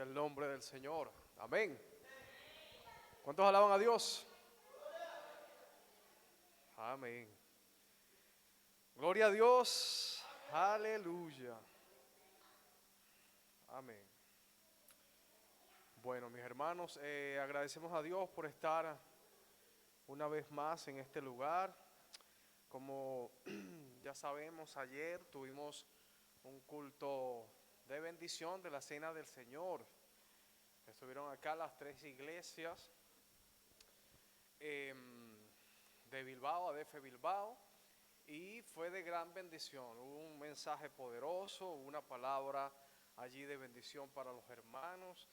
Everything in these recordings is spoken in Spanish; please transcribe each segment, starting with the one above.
Gloria al nombre del Señor. Amén. ¿Cuántos alaban a Dios? Amén. Gloria a Dios. Aleluya. Amén. Bueno, mis hermanos, agradecemos a Dios por estar una vez más en este lugar. Como ya sabemos, ayer tuvimos un culto de bendición de la Cena del Señor. Estuvieron acá las tres iglesias de Bilbao, ADF Bilbao, y fue de gran bendición. Hubo un mensaje poderoso, una palabra allí de bendición para los hermanos.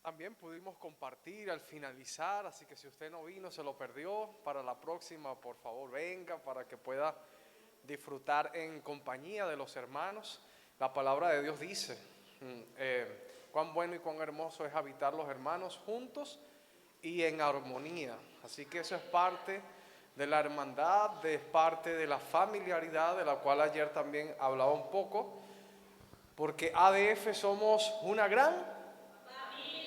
También pudimos compartir al finalizar, así que si usted no vino, se lo perdió, para la próxima, por favor, venga para que pueda disfrutar en compañía de los hermanos. La palabra de Dios dice, cuán bueno y cuán hermoso es habitar los hermanos juntos y en armonía. Así que eso es parte de la hermandad, es parte de la familiaridad, de la cual ayer también hablaba un poco, porque ADF somos una gran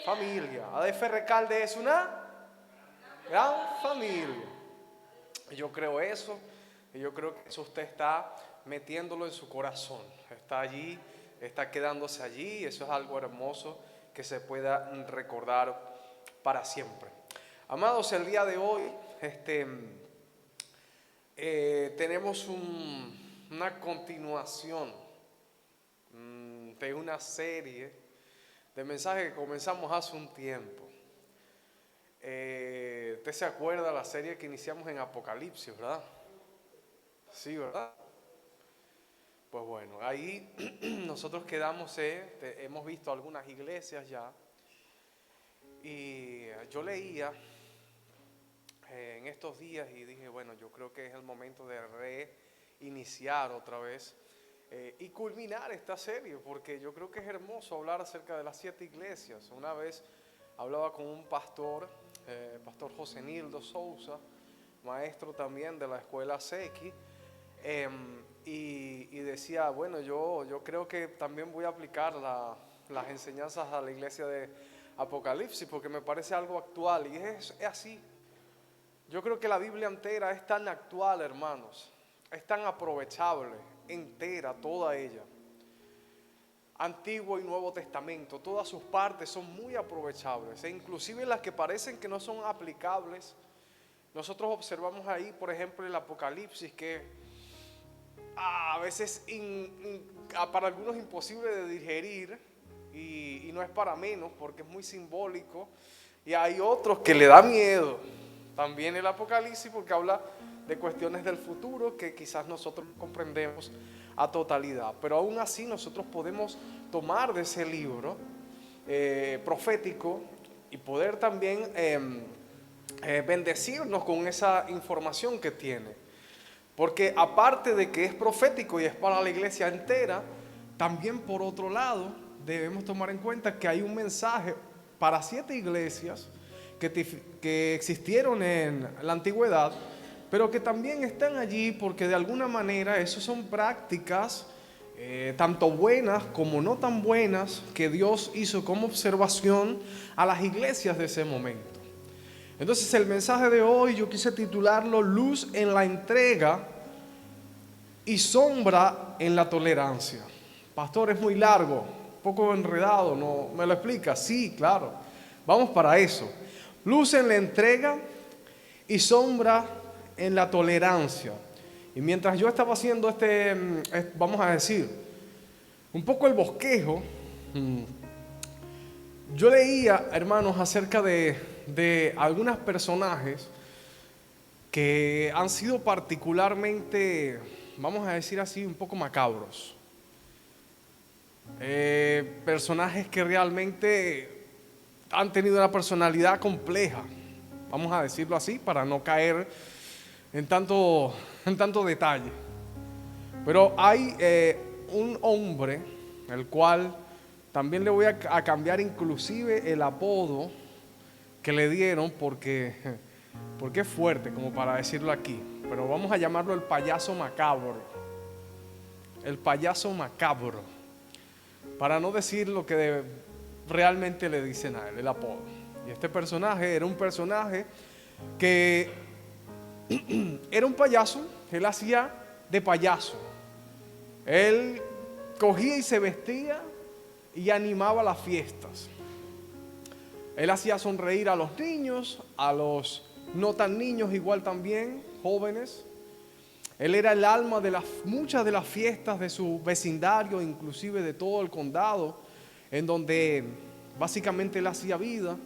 familia. ADF Recalde es una gran familia. Y yo creo eso, y yo creo que eso usted está metiéndolo en su corazón. Está allí, está quedándose allí, eso es algo hermoso que se pueda recordar para siempre. Amados, el día de hoy tenemos una continuación de una serie de mensajes que comenzamos hace un tiempo. Usted se acuerda la serie que iniciamos en Apocalipsis, ¿verdad? Sí, ¿verdad? Pues bueno, ahí nosotros quedamos, hemos visto algunas iglesias ya, y yo leía en estos días y dije, bueno, yo creo que es el momento de reiniciar otra vez y culminar esta serie, porque yo creo que es hermoso hablar acerca de las 7 iglesias. Una vez hablaba con un pastor, pastor José Nildo Sousa, maestro también de la escuela Sequi, y decía, bueno, yo creo que también voy a aplicar las enseñanzas a la iglesia de Apocalipsis, porque me parece algo actual, y es así. Yo creo que la Biblia entera es tan actual, hermanos, es tan aprovechable, entera, toda ella. Antiguo y Nuevo Testamento, todas sus partes son muy aprovechables, e inclusive las que parecen que no son aplicables. Nosotros observamos ahí, por ejemplo, el Apocalipsis, que a veces para algunos imposible de digerir, y no es para menos porque es muy simbólico, y hay otros que le da miedo. También el Apocalipsis, porque habla de cuestiones del futuro que quizás nosotros no comprendemos a totalidad, pero aún así nosotros podemos tomar de ese libro profético y poder también bendecirnos con esa información que tiene, porque aparte de que es profético y es para la iglesia entera, también por otro lado debemos tomar en cuenta que hay un mensaje para 7 iglesias que existieron en la antigüedad, pero que también están allí porque de alguna manera esas son prácticas tanto buenas como no tan buenas que Dios hizo como observación a las iglesias de ese momento. Entonces el mensaje de hoy yo quise titularlo Luz en la entrega y sombra en la tolerancia. Pastor, es muy largo, un poco enredado, ¿no me lo explica? Sí, claro, vamos para eso. Luz en la entrega y sombra en la tolerancia. Y mientras yo estaba haciendo vamos a decir, un poco el bosquejo, yo leía, hermanos, acerca de algunos personajes que han sido particularmente, vamos a decir así, un poco macabros. Personajes que realmente han tenido una personalidad compleja, vamos a decirlo así, para no caer en tanto detalle. Pero hay un hombre, el cual también le voy a cambiar inclusive el apodo que le dieron, porque es fuerte como para decirlo aquí, pero vamos a llamarlo el payaso macabro. El payaso macabro, para no decir lo que realmente le dicen a él, el apodo. Y este personaje era un personaje que era un payaso. Él hacía de payaso. Él cogía y se vestía y animaba las fiestas. Él hacía sonreír a los niños, a los no tan niños igual también, jóvenes. Él era el alma de muchas de las fiestas de su vecindario, inclusive de todo el condado, en donde básicamente él hacía vida.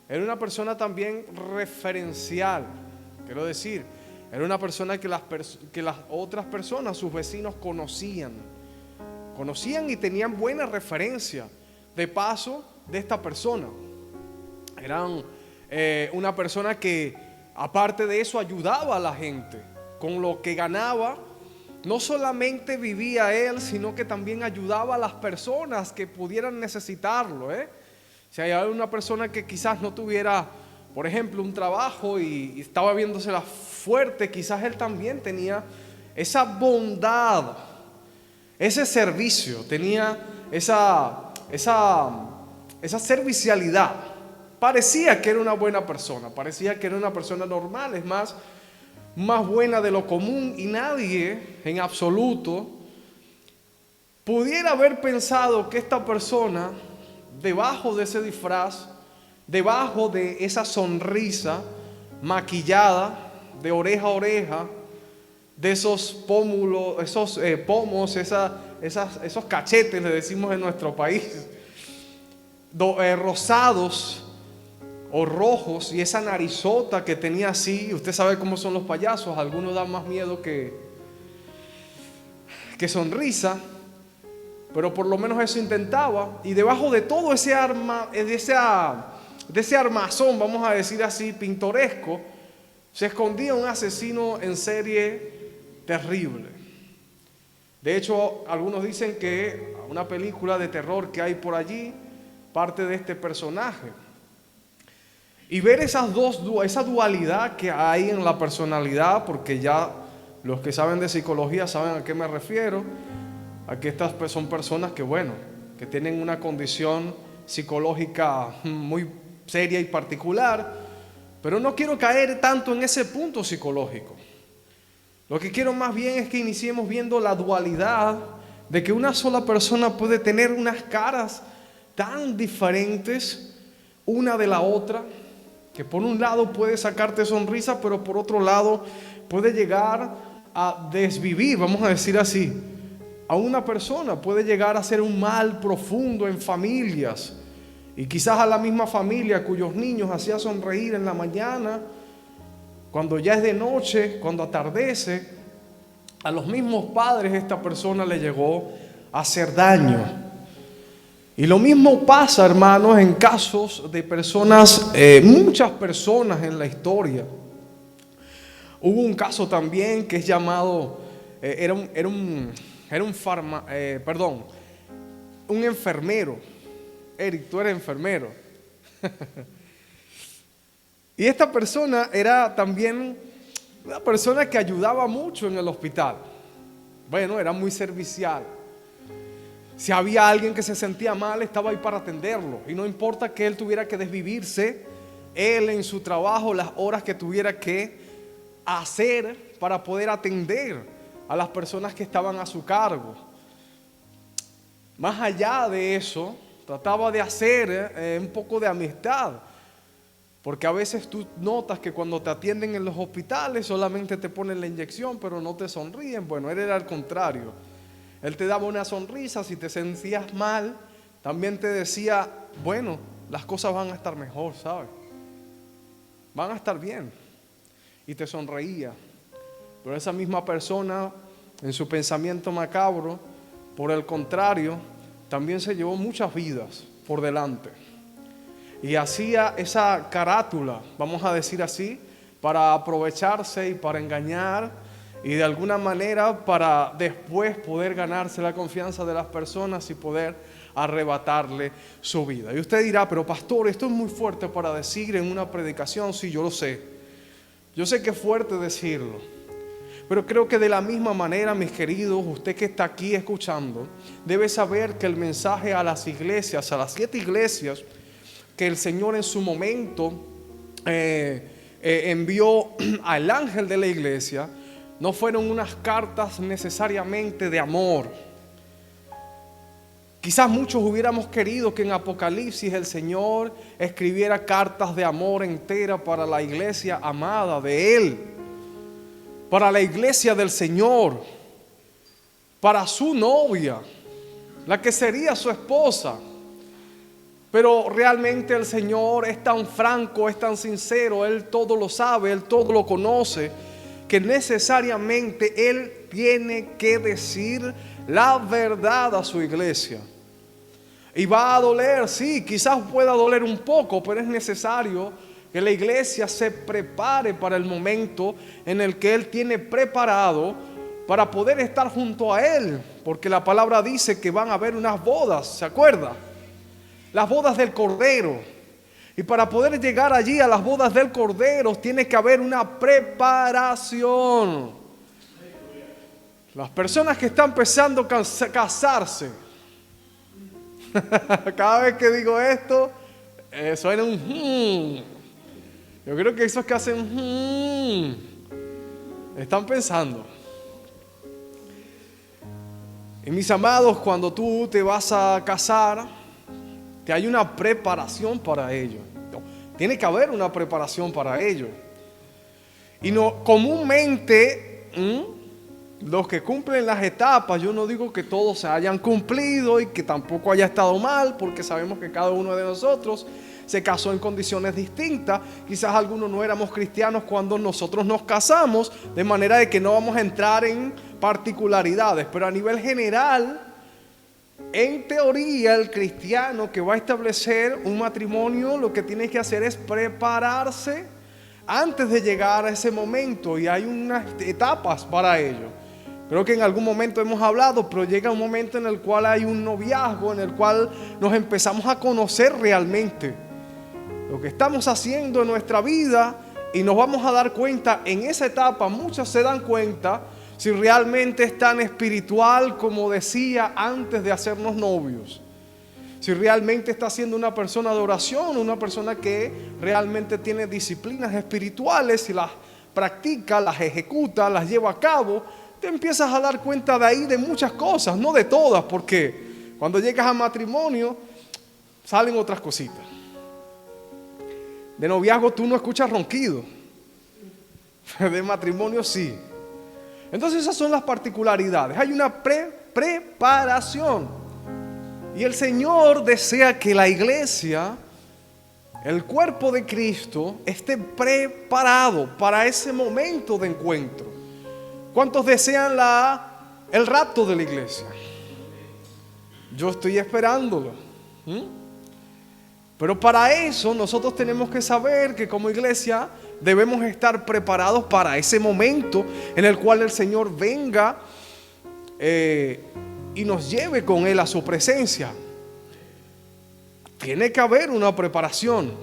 Era una persona también referencial, quiero decir, era una persona que las otras personas, sus vecinos, conocían y tenían buena referencia de paso de esta persona. Eran una persona que, aparte de eso, ayudaba a la gente con lo que ganaba. No solamente vivía él, sino que también ayudaba a las personas que pudieran necesitarlo. Si hay una persona que quizás no tuviera, por ejemplo, un trabajo y estaba viéndosela fuerte, quizás él también tenía esa bondad, ese servicio, tenía esa servicialidad. Parecía que era una buena persona, parecía que era una persona normal, es más buena de lo común, y nadie en absoluto pudiera haber pensado que esta persona, debajo de ese disfraz, debajo de esa sonrisa maquillada de oreja a oreja, de esos pómulos, esos pomos, esos cachetes, le decimos en nuestro país, rosados o rojos, y esa narizota que tenía así. Usted sabe cómo son los payasos, algunos dan más miedo que sonrisa, pero por lo menos eso intentaba. Y debajo de todo ese armazón, vamos a decir así, pintoresco, se escondía un asesino en serie terrible. De hecho, algunos dicen que una película de terror que hay por allí parte de este personaje. Y ver esa dualidad que hay en la personalidad, porque ya los que saben de psicología saben a qué me refiero, a que estas son personas que tienen una condición psicológica muy seria y particular, pero no quiero caer tanto en ese punto psicológico. Lo que quiero más bien es que iniciemos viendo la dualidad de que una sola persona puede tener unas caras tan diferentes una de la otra, que por un lado puede sacarte sonrisa, pero por otro lado puede llegar a desvivir, vamos a decir así, a una persona. Puede llegar a hacer un mal profundo en familias, y quizás a la misma familia cuyos niños hacía sonreír en la mañana, cuando ya es de noche, cuando atardece, a los mismos padres esta persona le llegó a hacer daño. Y lo mismo pasa, hermanos, en casos de personas, muchas personas en la historia. Hubo un caso también que es llamado, un enfermero. Eric, tú eres enfermero. Y esta persona era también una persona que ayudaba mucho en el hospital. Bueno, era muy servicial. Si había alguien que se sentía mal, estaba ahí para atenderlo. Y no importa que él tuviera que desvivirse, él en su trabajo, las horas que tuviera que hacer para poder atender a las personas que estaban a su cargo. Más allá de eso, trataba de hacer un poco de amistad, porque a veces tú notas que cuando te atienden en los hospitales solamente te ponen la inyección, pero no te sonríen. Bueno, él era al contrario. Él te daba una sonrisa. Si te sentías mal, también te decía, bueno, las cosas van a estar mejor, ¿sabes? Van a estar bien. Y te sonreía. Pero esa misma persona, en su pensamiento macabro, por el contrario, también se llevó muchas vidas por delante. Y hacía esa carátula, vamos a decir así, para aprovecharse y para engañar, y de alguna manera para después poder ganarse la confianza de las personas y poder arrebatarle su vida. Y usted dirá, pero pastor, esto es muy fuerte para decir en una predicación. Sí, yo lo sé. Yo sé que es fuerte decirlo. Pero creo que de la misma manera, mis queridos, usted que está aquí escuchando, debe saber que el mensaje a las iglesias, a las 7 iglesias, que el Señor en su momento envió al ángel de la iglesia, no fueron unas cartas necesariamente de amor. Quizás muchos hubiéramos querido que en Apocalipsis el Señor escribiera cartas de amor entera para la iglesia amada de Él, para la iglesia del Señor, para su novia, la que sería su esposa. Pero realmente el Señor es tan franco, es tan sincero, Él todo lo sabe, Él todo lo conoce, que necesariamente Él tiene que decir la verdad a su iglesia. Y va a doler, sí, quizás pueda doler un poco, pero es necesario que la iglesia se prepare para el momento en el que Él tiene preparado para poder estar junto a Él. Porque la palabra dice que van a haber unas bodas, ¿se acuerda? Las bodas del Cordero. Y para poder llegar allí a las bodas del Cordero tiene que haber una preparación. Las personas que están empezando a casarse, cada vez que digo esto, suena un Yo creo que esos que hacen están pensando. Y mis amados, cuando tú te vas a casar, que hay una preparación para ello. Tiene que haber una preparación para ello. Y no, comúnmente, los que cumplen las etapas, yo no digo que todos se hayan cumplido y que tampoco haya estado mal, porque sabemos que cada uno de nosotros se casó en condiciones distintas. Quizás algunos no éramos cristianos cuando nosotros nos casamos, de manera de que no vamos a entrar en particularidades, pero a nivel general, en teoría, el cristiano que va a establecer un matrimonio, lo que tiene que hacer es prepararse antes de llegar a ese momento, y hay unas etapas para ello. Creo que en algún momento hemos hablado, pero llega un momento en el cual hay un noviazgo, en el cual nos empezamos a conocer realmente lo que estamos haciendo en nuestra vida, y nos vamos a dar cuenta en esa etapa. Muchos se dan cuenta si realmente es tan espiritual como decía antes de hacernos novios, si realmente está siendo una persona de oración, una persona que realmente tiene disciplinas espirituales, si las practica, las ejecuta, las lleva a cabo. Te empiezas a dar cuenta de ahí de muchas cosas, no de todas, porque cuando llegas a matrimonio salen otras cositas. De noviazgo tú no escuchas ronquido, de matrimonio sí. Entonces esas son las particularidades. Hay una preparación. Y el Señor desea que la iglesia, el cuerpo de Cristo, esté preparado para ese momento de encuentro. ¿Cuántos desean el rapto de la iglesia? Yo estoy esperándolo. Pero para eso nosotros tenemos que saber que como iglesia debemos estar preparados para ese momento en el cual el Señor venga y nos lleve con Él a su presencia. Tiene que haber una preparación.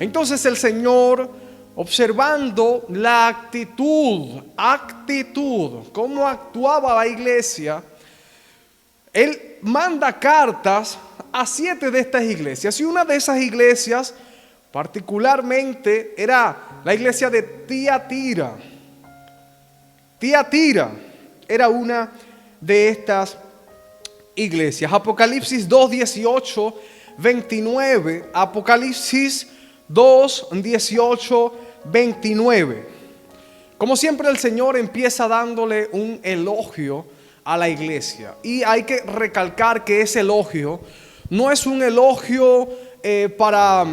Entonces el Señor, observando la actitud, cómo actuaba la iglesia, Él manda cartas a 7 de estas iglesias. Y una de esas iglesias particularmente era la iglesia de Tiatira. Tiatira era una de estas iglesias. Apocalipsis 2, 18, 29. Apocalipsis 2, 18, 29. Como siempre, el Señor empieza dándole un elogio a la iglesia. Y hay que recalcar que ese elogio no es un elogio para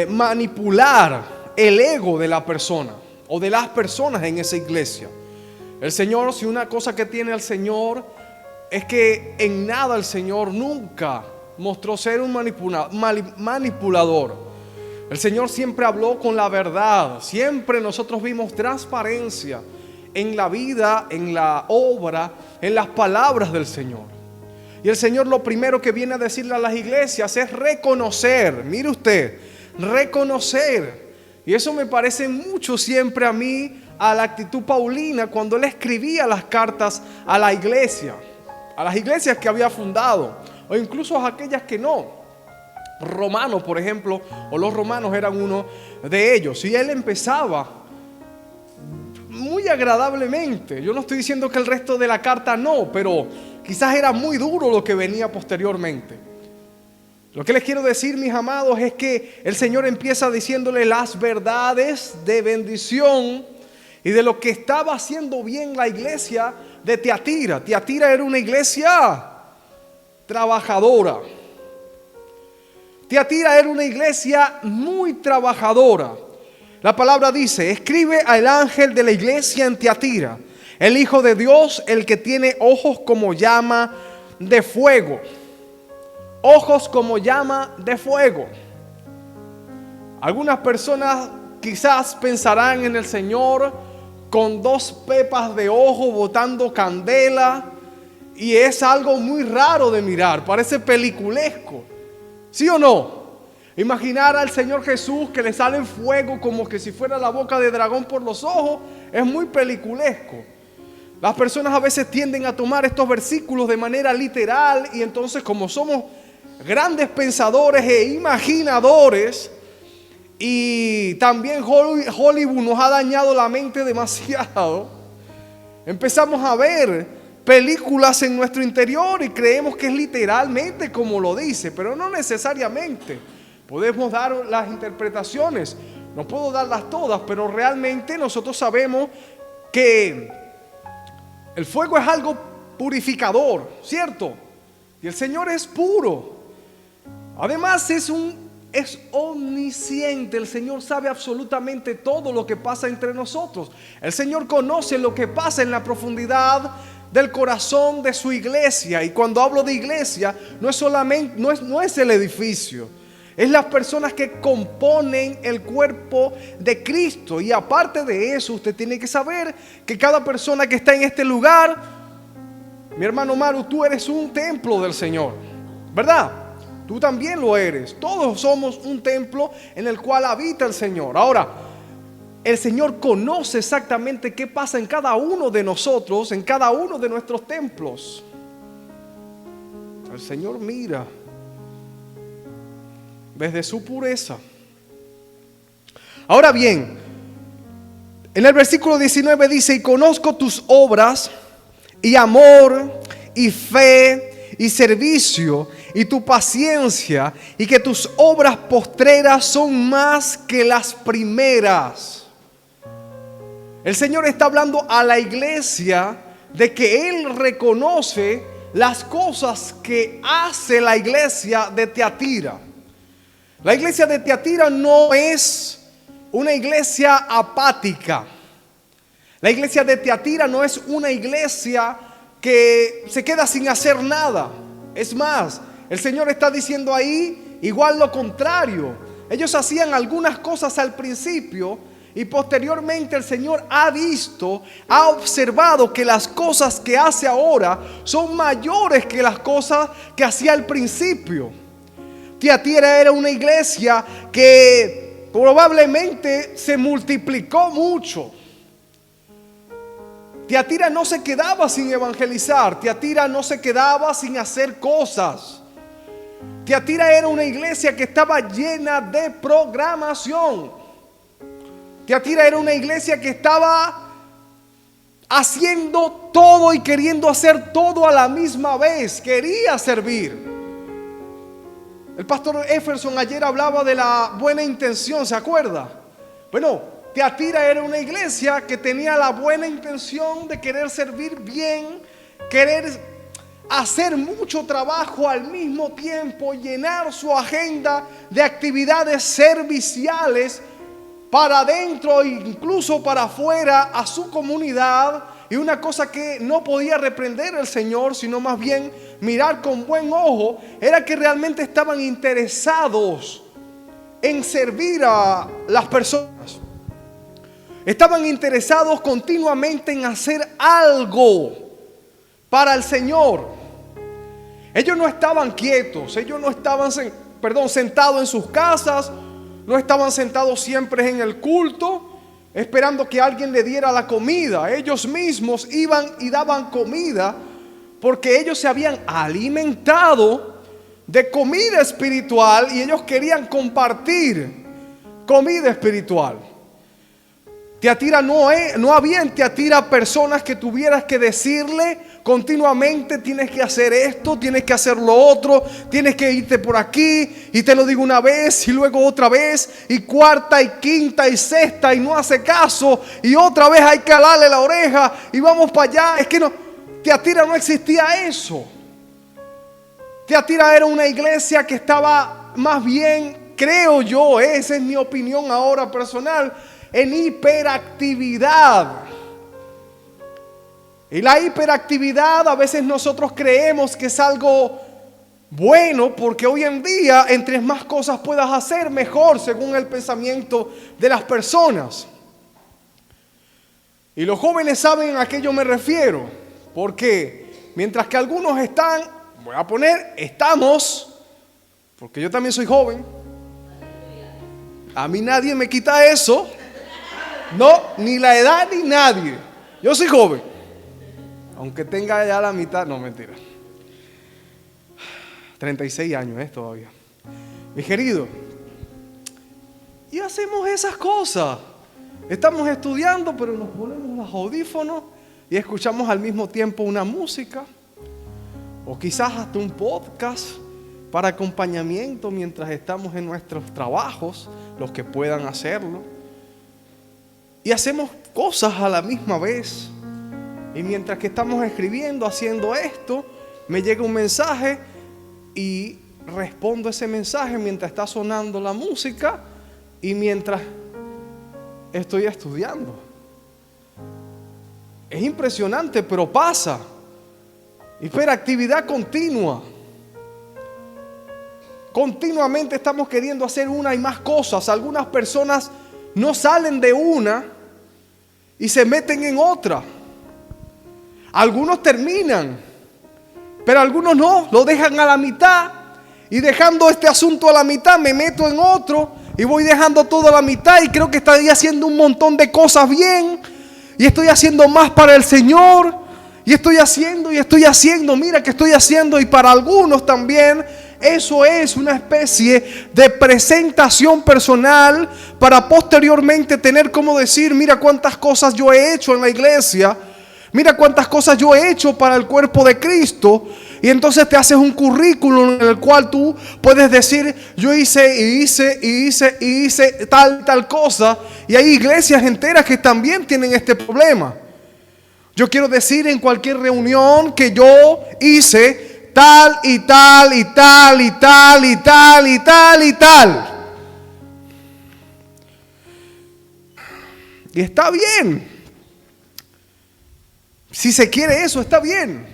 manipular el ego de la persona o de las personas en esa iglesia. El Señor, si una cosa que tiene el Señor es que en nada el Señor nunca mostró ser un manipulador. El Señor siempre habló con la verdad. Siempre nosotros vimos transparencia en la vida, en la obra, en las palabras del Señor. Y el Señor lo primero que viene a decirle a las iglesias es reconocer. Mire usted, reconocer. Y eso me parece mucho siempre a mí a la actitud paulina cuando él escribía las cartas a la iglesia, a las iglesias que había fundado, o incluso a aquellas que no. Romanos, por ejemplo, o los romanos eran uno de ellos. Y él empezaba muy agradablemente. Yo no estoy diciendo que el resto de la carta no, pero quizás era muy duro lo que venía posteriormente. Lo que les quiero decir, mis amados, es que el Señor empieza diciéndole las verdades de bendición y de lo que estaba haciendo bien la iglesia de Tiatira. Tiatira era una iglesia trabajadora. Tiatira era una iglesia muy trabajadora. La palabra dice: escribe al ángel de la iglesia en Tiatira, el Hijo de Dios, el que tiene ojos como llama de fuego. Ojos como llama de fuego. Algunas personas quizás pensarán en el Señor con dos pepas de ojo botando candela, y es algo muy raro de mirar, parece peliculesco. ¿Sí o no? Imaginar al Señor Jesús que le sale fuego como que si fuera la boca de dragón por los ojos es muy peliculesco. Las personas a veces tienden a tomar estos versículos de manera literal, y entonces, como somos grandes pensadores e imaginadores, y también Hollywood nos ha dañado la mente demasiado, empezamos a ver películas en nuestro interior y creemos que es literalmente como lo dice, pero no necesariamente. Podemos dar las interpretaciones, no puedo darlas todas, pero realmente nosotros sabemos que el fuego es algo purificador, ¿cierto? Y el Señor es puro. Además es omnisciente. El Señor sabe absolutamente todo lo que pasa entre nosotros. El Señor conoce lo que pasa en la profundidad del corazón de su iglesia. Y cuando hablo de iglesia, no es solamente, no es el edificio, es las personas que componen el cuerpo de Cristo. Y aparte de eso, usted tiene que saber que cada persona que está en este lugar, mi hermano Maru, tú eres un templo del Señor, ¿verdad? Tú también lo eres. Todos somos un templo en el cual habita el Señor. Ahora, el Señor conoce exactamente qué pasa en cada uno de nosotros, en cada uno de nuestros templos. El Señor mira desde su pureza. Ahora bien, en el versículo 19 dice: y conozco tus obras y amor y fe y servicio y tu paciencia, y que tus obras postreras son más que las primeras. El Señor está hablando a la iglesia de que Él reconoce las cosas que hace la iglesia de Tiatira. La iglesia de Tiatira no es una iglesia apática. La iglesia de Tiatira no es una iglesia que se queda sin hacer nada. Es más, el Señor está diciendo ahí igual lo contrario. Ellos hacían algunas cosas al principio y posteriormente el Señor ha observado que las cosas que hace ahora son mayores que las cosas que hacía al principio. Tiatira era una iglesia que probablemente se multiplicó mucho. Tiatira no se quedaba sin evangelizar. Tiatira no se quedaba sin hacer cosas. Tiatira era una iglesia que estaba llena de programación. Tiatira era una iglesia que estaba haciendo todo y queriendo hacer todo a la misma vez. Quería servir. El pastor Efferson ayer hablaba de la buena intención, ¿se acuerda? Bueno, Tiatira era una iglesia que tenía la buena intención de querer servir bien, querer hacer mucho trabajo al mismo tiempo, llenar su agenda de actividades serviciales para adentro e incluso para afuera a su comunidad. Y una cosa que no podía reprender el Señor, sino más bien mirar con buen ojo, era que realmente estaban interesados en servir a las personas. Estaban interesados continuamente en hacer algo para el Señor. Ellos no estaban quietos, ellos no estaban sentados en sus casas, no estaban sentados siempre en el culto, esperando que alguien le diera la comida. Ellos mismos iban y daban comida porque ellos se habían alimentado de comida espiritual y ellos querían compartir comida espiritual. Tiatira no había en Tiatira personas que tuvieras que decirle continuamente: tienes que hacer esto, tienes que hacer lo otro, tienes que irte por aquí, y te lo digo una vez y luego otra vez y cuarta y quinta y sexta y no hace caso, y otra vez hay que alarle la oreja y vamos para allá. Es que no, Tiatira no existía eso. Tiatira era una iglesia que estaba más bien, creo yo, esa es mi opinión ahora personal, en hiperactividad. Y la hiperactividad a veces nosotros creemos que es algo bueno, porque hoy en día entre más cosas puedas hacer, mejor, según el pensamiento de las personas. Y los jóvenes saben a qué yo me refiero, porque mientras que algunos están, voy a poner, estamos, porque yo también soy joven, a mí nadie me quita eso. No, ni la edad ni nadie. Yo soy joven, aunque tenga ya la mitad. No, mentira, 36 años todavía, mi querido. Y hacemos esas cosas. Estamos estudiando, pero nos ponemos los audífonos y escuchamos al mismo tiempo una música, o quizás hasta un podcast para acompañamiento mientras estamos en nuestros trabajos, los que puedan hacerlo. Y hacemos cosas a la misma vez. Y mientras que estamos escribiendo, haciendo esto, me llega un mensaje y respondo ese mensaje mientras está sonando la música y mientras estoy estudiando. Es impresionante, pero pasa. Hiperactividad continua. Continuamente estamos queriendo hacer una y más cosas. Algunas personas no salen de una y se meten en otra. Algunos terminan, pero algunos no, lo dejan a la mitad. Y dejando este asunto a la mitad, me meto en otro y voy dejando todo a la mitad y creo que estoy haciendo un montón de cosas bien y estoy haciendo más para el Señor y estoy haciendo, mira que estoy haciendo. Y para algunos también eso es una especie de presentación personal para posteriormente tener como decir: mira cuántas cosas yo he hecho en la iglesia, mira cuántas cosas yo he hecho para el cuerpo de Cristo. Y entonces te haces un currículum en el cual tú puedes decir: yo hice tal cosa. Y hay iglesias enteras que también tienen este problema. Yo quiero decir en cualquier reunión que yo hice tal y tal y tal y tal y tal y tal y tal. Y está bien. Si se quiere eso, está bien.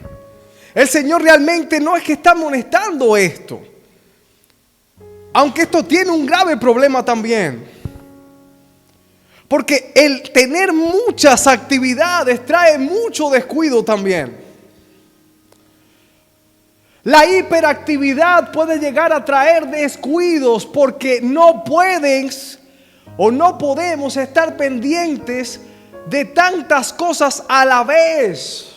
El Señor realmente no es que está amonestando esto, aunque esto tiene un grave problema también. Porque el tener muchas actividades trae mucho descuido también. La hiperactividad puede llegar a traer descuidos porque no puedes o no podemos estar pendientes de tantas cosas a la vez.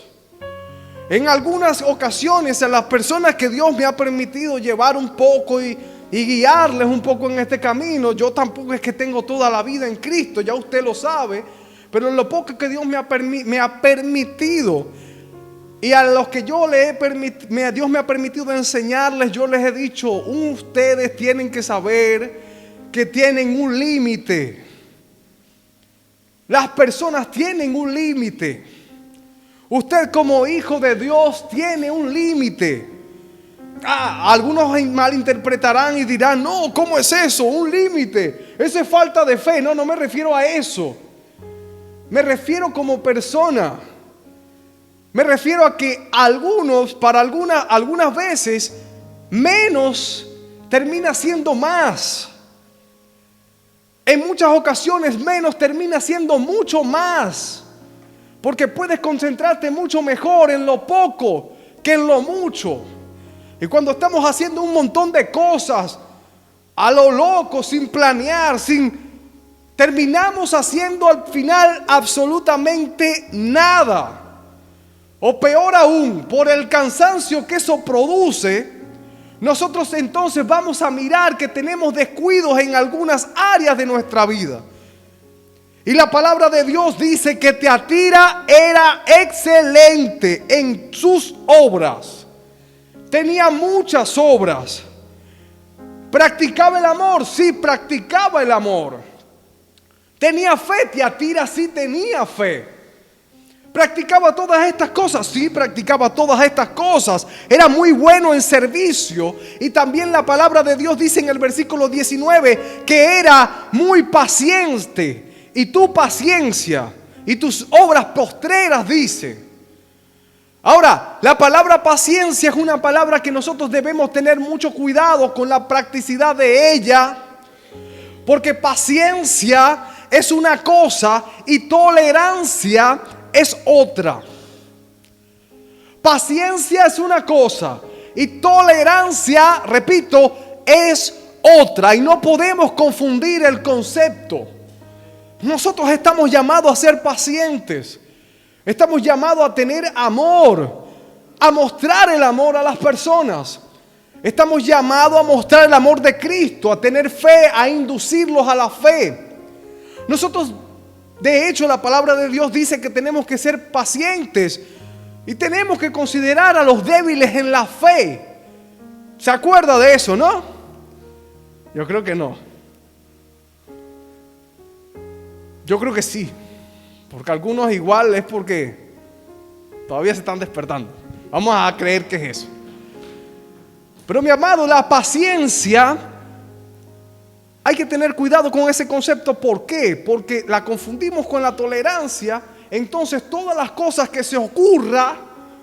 En algunas ocasiones a las personas que Dios me ha permitido llevar un poco y guiarles un poco en este camino, yo tampoco es que tengo toda la vida en Cristo, ya usted lo sabe, pero en lo poco que Dios me ha permitido y a los que Dios me ha permitido enseñarles, yo les he dicho: ustedes tienen que saber que tienen un límite. Las personas tienen un límite. Usted como hijo de Dios tiene un límite. Algunos malinterpretarán y dirán: no, ¿cómo es eso? Un límite. Eso es falta de fe. No me refiero a eso. Me refiero como persona. Me refiero a que algunas veces, menos termina siendo más. En muchas ocasiones, menos termina siendo mucho más. Porque puedes concentrarte mucho mejor en lo poco que en lo mucho. Y cuando estamos haciendo un montón de cosas a lo loco, sin planear, sin terminamos haciendo al final absolutamente nada. O peor aún, por el cansancio que eso produce, nosotros entonces vamos a mirar que tenemos descuidos en algunas áreas de nuestra vida. Y la palabra de Dios dice que Teatira era excelente en sus obras. Tenía muchas obras. ¿Practicaba el amor? Sí, practicaba el amor. ¿Tenía fe? Teatira sí tenía fe. ¿Practicaba todas estas cosas? Sí, practicaba todas estas cosas. Era muy bueno en servicio. Y también la palabra de Dios dice en el versículo 19 que era muy paciente. Y tu paciencia y tus obras postreras, dice. Ahora, la palabra paciencia es una palabra que nosotros debemos tener mucho cuidado con la practicidad de ella. Porque paciencia es una cosa y tolerancia es otra. Paciencia es una cosa y tolerancia, repito, es otra. Y no podemos confundir el concepto. Nosotros estamos llamados a ser pacientes. Estamos llamados a tener amor, a mostrar el amor a las personas. Estamos llamados a mostrar el amor de Cristo, a tener fe, a inducirlos a la fe. Nosotros, de hecho, la palabra de Dios dice que tenemos que ser pacientes y tenemos que considerar a los débiles en la fe. ¿Se acuerda de eso, no? Yo creo que no. Yo creo que sí. Porque algunos igual es porque todavía se están despertando. Vamos a creer que es eso. Pero mi amado, la paciencia, hay que tener cuidado con ese concepto. ¿Por qué? Porque la confundimos con la tolerancia. Entonces todas las cosas que se ocurra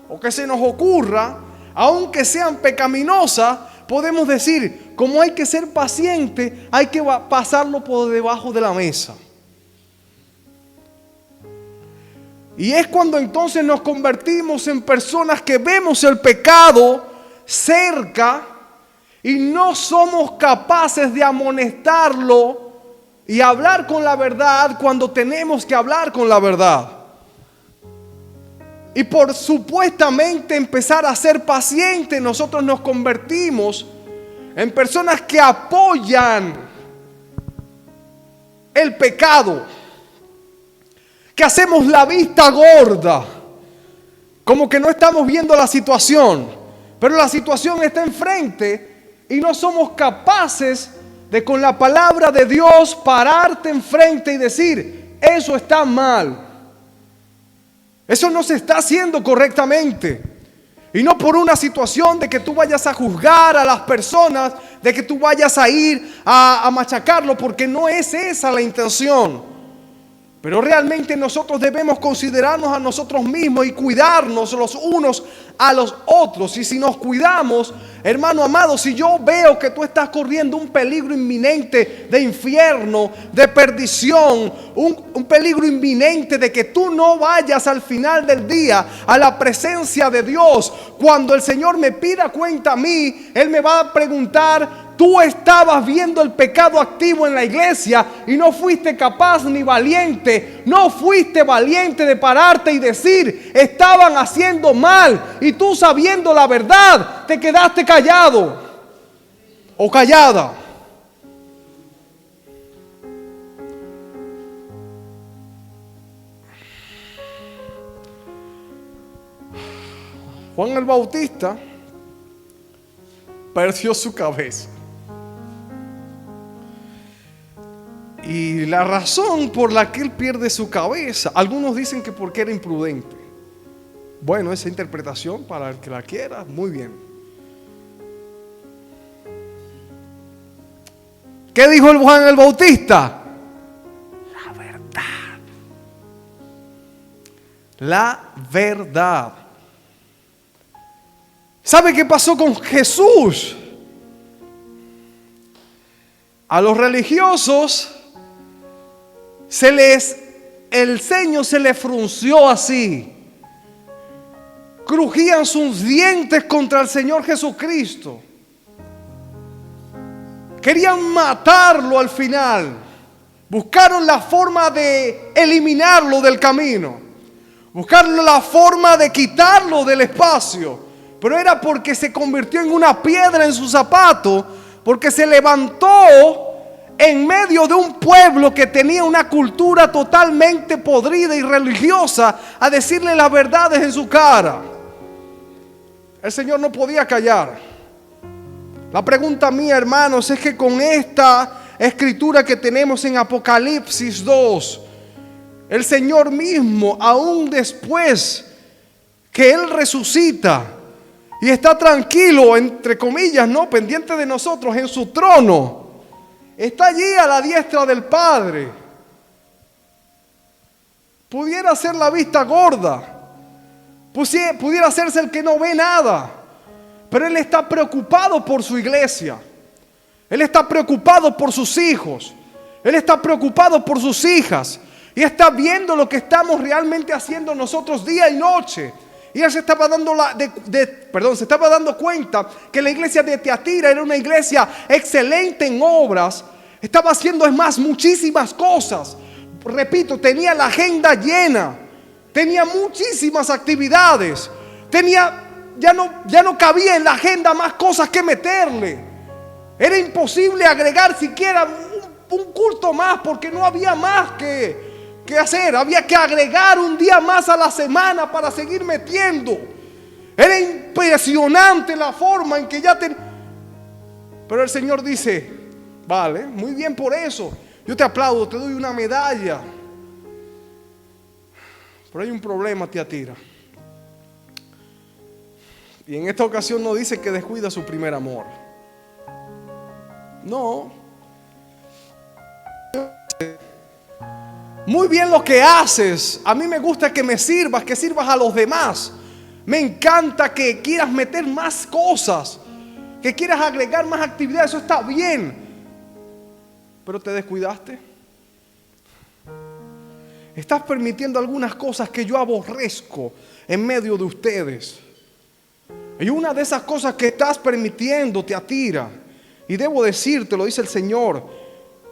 o que se nos ocurra, aunque sean pecaminosas, podemos decir, como hay que ser paciente, hay que pasarlo por debajo de la mesa. Y es cuando entonces nos convertimos en personas que vemos el pecado cerca y no somos capaces de amonestarlo y hablar con la verdad cuando tenemos que hablar con la verdad. Y por supuestamente empezar a ser pacientes, nosotros nos convertimos en personas que apoyan el pecado. Que hacemos la vista gorda, como que no estamos viendo la situación, pero la situación está enfrente y no somos capaces de con la palabra de Dios pararte enfrente y decir, eso está mal, eso no se está haciendo correctamente. Y no por una situación de que tú vayas a juzgar a las personas, de que tú vayas a ir a machacarlo, porque no es esa la intención. Pero realmente nosotros debemos considerarnos a nosotros mismos y cuidarnos los unos a los otros. Y si nos cuidamos, hermano amado, si yo veo que tú estás corriendo un peligro inminente de infierno, de perdición, un peligro inminente de que tú no vayas al final del día a la presencia de Dios, cuando el Señor me pida cuenta a mí, Él me va a preguntar, tú estabas viendo el pecado activo en la iglesia y no fuiste capaz ni valiente. No fuiste valiente de pararte y decir, estaban haciendo mal. Y tú sabiendo la verdad, te quedaste callado o callada. Juan el Bautista perdió su cabeza. Y la razón por la que él pierde su cabeza, algunos dicen que porque era imprudente. Bueno, esa interpretación para el que la quiera, muy bien. ¿Qué dijo el Juan el Bautista? La verdad. La verdad. ¿Sabe qué pasó con Jesús? A los religiosos el ceño se le frunció así. Crujían sus dientes contra el Señor Jesucristo. Querían matarlo al final. Buscaron la forma de eliminarlo del camino. Buscaron la forma de quitarlo del espacio. Pero era porque se convirtió en una piedra en su zapato. Porque se levantó en medio de un pueblo que tenía una cultura totalmente podrida y religiosa a decirle las verdades en su cara. El Señor no podía callar. La pregunta mía, hermanos, es que con esta escritura que tenemos en Apocalipsis 2, el Señor mismo, aún después que Él resucita y está tranquilo, entre comillas, no, pendiente de nosotros en su trono, está allí a la diestra del Padre. Pudiera ser la vista gorda, pudiera hacerse el que no ve nada, pero Él está preocupado por su iglesia. Él está preocupado por sus hijos. Él está preocupado por sus hijas. Y está viendo lo que estamos realmente haciendo nosotros día y noche. Y Él se estaba dando cuenta que la iglesia de Tiatira era una iglesia excelente en obras. Estaba haciendo, es más, muchísimas cosas. Repito, tenía la agenda llena. Tenía muchísimas actividades. Ya no cabía en la agenda más cosas que meterle. Era imposible agregar siquiera un culto más, porque no había más que hacer. Había que agregar un día más a la semana para seguir metiendo. Era impresionante la forma en que Pero el Señor dice: vale, muy bien por eso. Yo te aplaudo, te doy una medalla. Pero hay un problema, Tiatira. Y en esta ocasión no dice que descuida su primer amor. No. Muy bien lo que haces. A mí me gusta que me sirvas, que sirvas a los demás. Me encanta que quieras meter más cosas, que quieras agregar más actividades. Eso está bien. Pero te descuidaste. Estás permitiendo algunas cosas que yo aborrezco en medio de ustedes. Y una de esas cosas que estás permitiendo, Tiatira, y debo decirte, lo dice el Señor,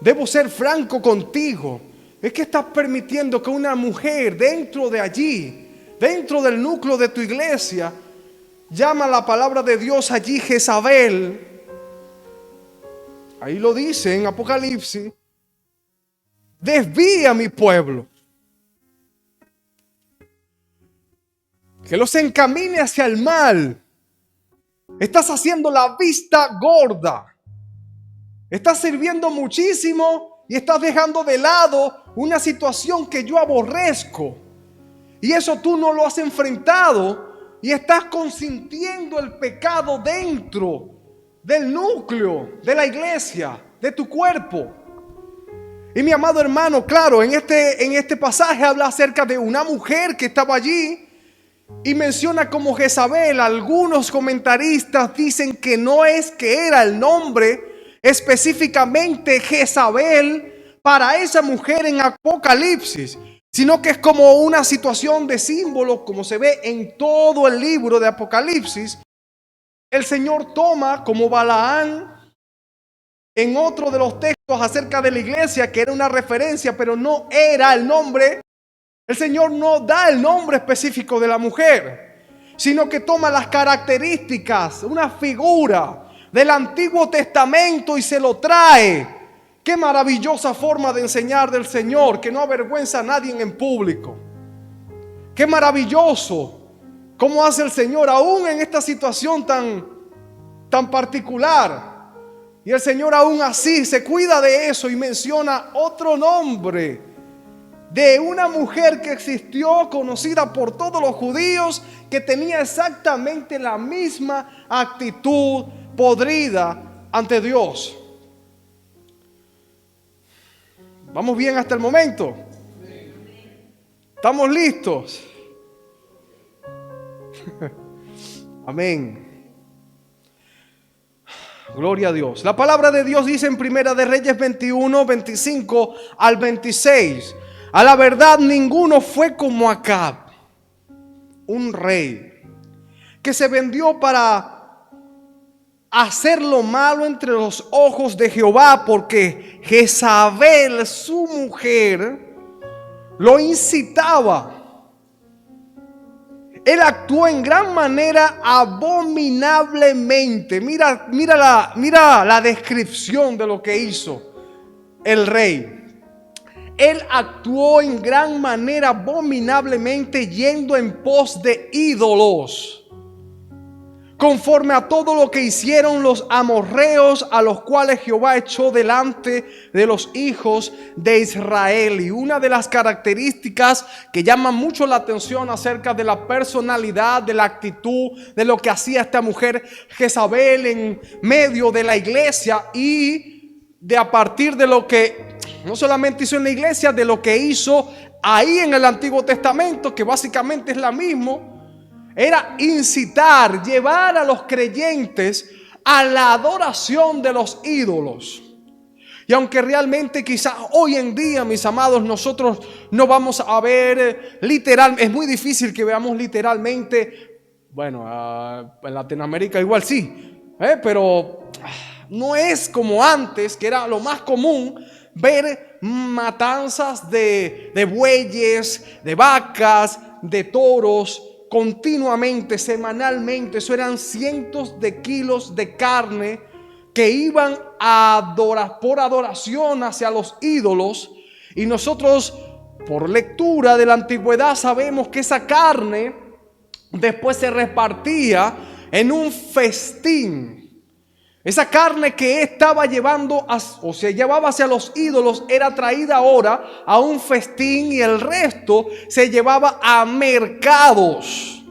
debo ser franco contigo, es que estás permitiendo que una mujer dentro de allí, dentro del núcleo de tu iglesia, llama la palabra de Dios allí Jezabel. Ahí lo dice en Apocalipsis. Desvía a mi pueblo, que los encamine hacia el mal. Estás haciendo la vista gorda. Estás sirviendo muchísimo y estás dejando de lado una situación que yo aborrezco. Y eso tú no lo has enfrentado y estás consintiendo el pecado dentro del núcleo de la iglesia, de tu cuerpo. Y mi amado hermano, claro, en este pasaje habla acerca de una mujer que estaba allí y menciona como Jezabel. Algunos comentaristas dicen que no es que era el nombre específicamente Jezabel para esa mujer en Apocalipsis, sino que es como una situación de símbolo, como se ve en todo el libro de Apocalipsis. El Señor toma como Balaán en otro de los textos acerca de la iglesia, que era una referencia, pero no era el nombre. El Señor no da el nombre específico de la mujer, sino que toma las características, una figura del Antiguo Testamento y se lo trae. Qué maravillosa forma de enseñar del Señor, que no avergüenza a nadie en público. Qué maravilloso cómo hace el Señor aún en esta situación tan particular. Y el Señor aún así se cuida de eso y menciona otro nombre de una mujer que existió, conocida por todos los judíos, que tenía exactamente la misma actitud podrida ante Dios. ¿Vamos bien hasta el momento? ¿Estamos listos? Amén. Gloria a Dios. La palabra de Dios dice en Primera de Reyes 21, 25 al 26. A la verdad, ninguno fue como Acab, un rey que se vendió para hacer lo malo entre los ojos de Jehová, porque Jezabel, su mujer, lo incitaba. Él actuó en gran manera abominablemente. Mira la descripción de lo que hizo el rey. Él actuó en gran manera abominablemente, yendo en pos de ídolos, conforme a todo lo que hicieron los amorreos, a los cuales Jehová echó delante de los hijos de Israel. Y una de las características que llaman mucho la atención acerca de la personalidad, de la actitud, de lo que hacía esta mujer Jezabel en medio de la iglesia, y de a partir de lo que no solamente hizo en la iglesia, de lo que hizo ahí en el Antiguo Testamento, que básicamente es la misma, era incitar, llevar a los creyentes a la adoración de los ídolos. Y aunque realmente quizás hoy en día, mis amados, nosotros no vamos a ver literal, es muy difícil que veamos literalmente, bueno, en Latinoamérica igual sí, pero no es como antes, que era lo más común ver matanzas de bueyes, de vacas, de toros, continuamente, semanalmente. Eso eran cientos de kilos de carne que iban a adorar, por adoración hacia los ídolos. Y nosotros, por lectura de la antigüedad, sabemos que esa carne después se repartía en un festín. Esa carne que estaba llevando o se llevaba hacia los ídolos era traída ahora a un festín, y el resto se llevaba a mercados.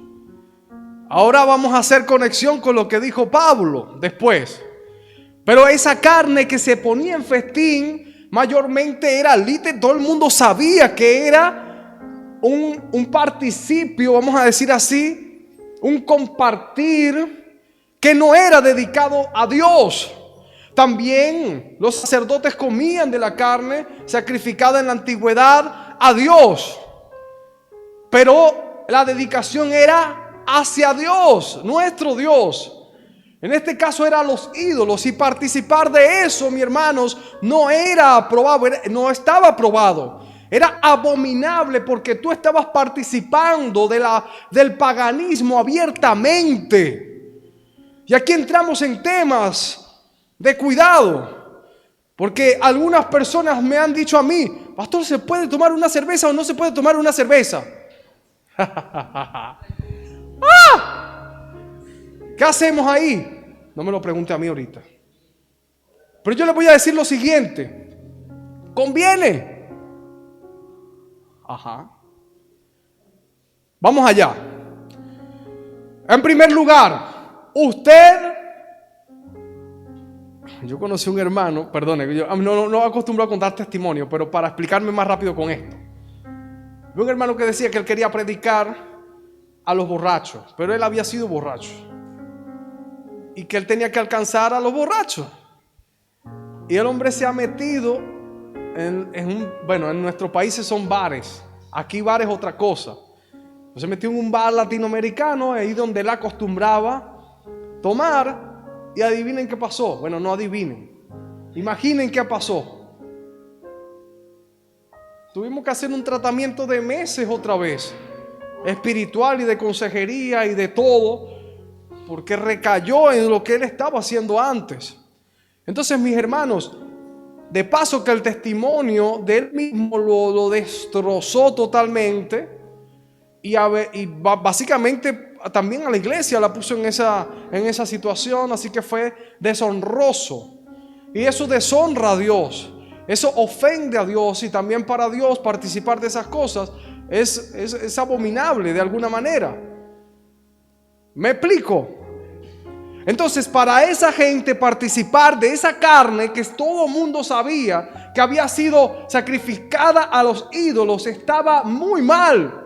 Ahora vamos a hacer conexión con lo que dijo Pablo después. Pero esa carne que se ponía en festín mayormente era literal. Todo el mundo sabía que era un participio, vamos a decir así, un compartir que no era dedicado a Dios. También los sacerdotes comían de la carne sacrificada en la antigüedad a Dios, pero la dedicación era hacia Dios, nuestro Dios. En este caso eran los ídolos, y participar de eso, mis hermanos, no era aprobado, no estaba aprobado. Era abominable, porque tú estabas participando del paganismo abiertamente. Y aquí entramos en temas de cuidado, porque algunas personas me han dicho a mí: pastor, ¿se puede tomar una cerveza o no se puede tomar una cerveza? ¡Ah! ¿Qué hacemos ahí? No me lo pregunte a mí ahorita. Pero yo le voy a decir lo siguiente: conviene. Ajá. Vamos allá. En primer lugar, yo conocí un hermano, perdone, yo no acostumbro a contar testimonio, pero para explicarme más rápido con esto. Vi un hermano que decía que él quería predicar a los borrachos, pero él había sido borracho, y que él tenía que alcanzar a los borrachos. Y el hombre se ha metido en nuestros países son bares, aquí bar es otra cosa. Se metió en un bar latinoamericano, ahí donde él acostumbraba tomar, y adivinen qué pasó. Bueno, no adivinen, imaginen qué pasó. Tuvimos que hacer un tratamiento de meses otra vez, espiritual y de consejería y de todo, porque recayó en lo que él estaba haciendo antes. Entonces, mis hermanos, de paso que el testimonio de él mismo lo destrozó totalmente, y básicamente también a la iglesia la puso en esa situación. Así que fue deshonroso, y eso deshonra a Dios, eso ofende a Dios, y también para Dios participar de esas cosas es abominable de alguna manera. ¿Me explico? Entonces, para esa gente participar de esa carne que todo el mundo sabía que había sido sacrificada a los ídolos estaba muy mal.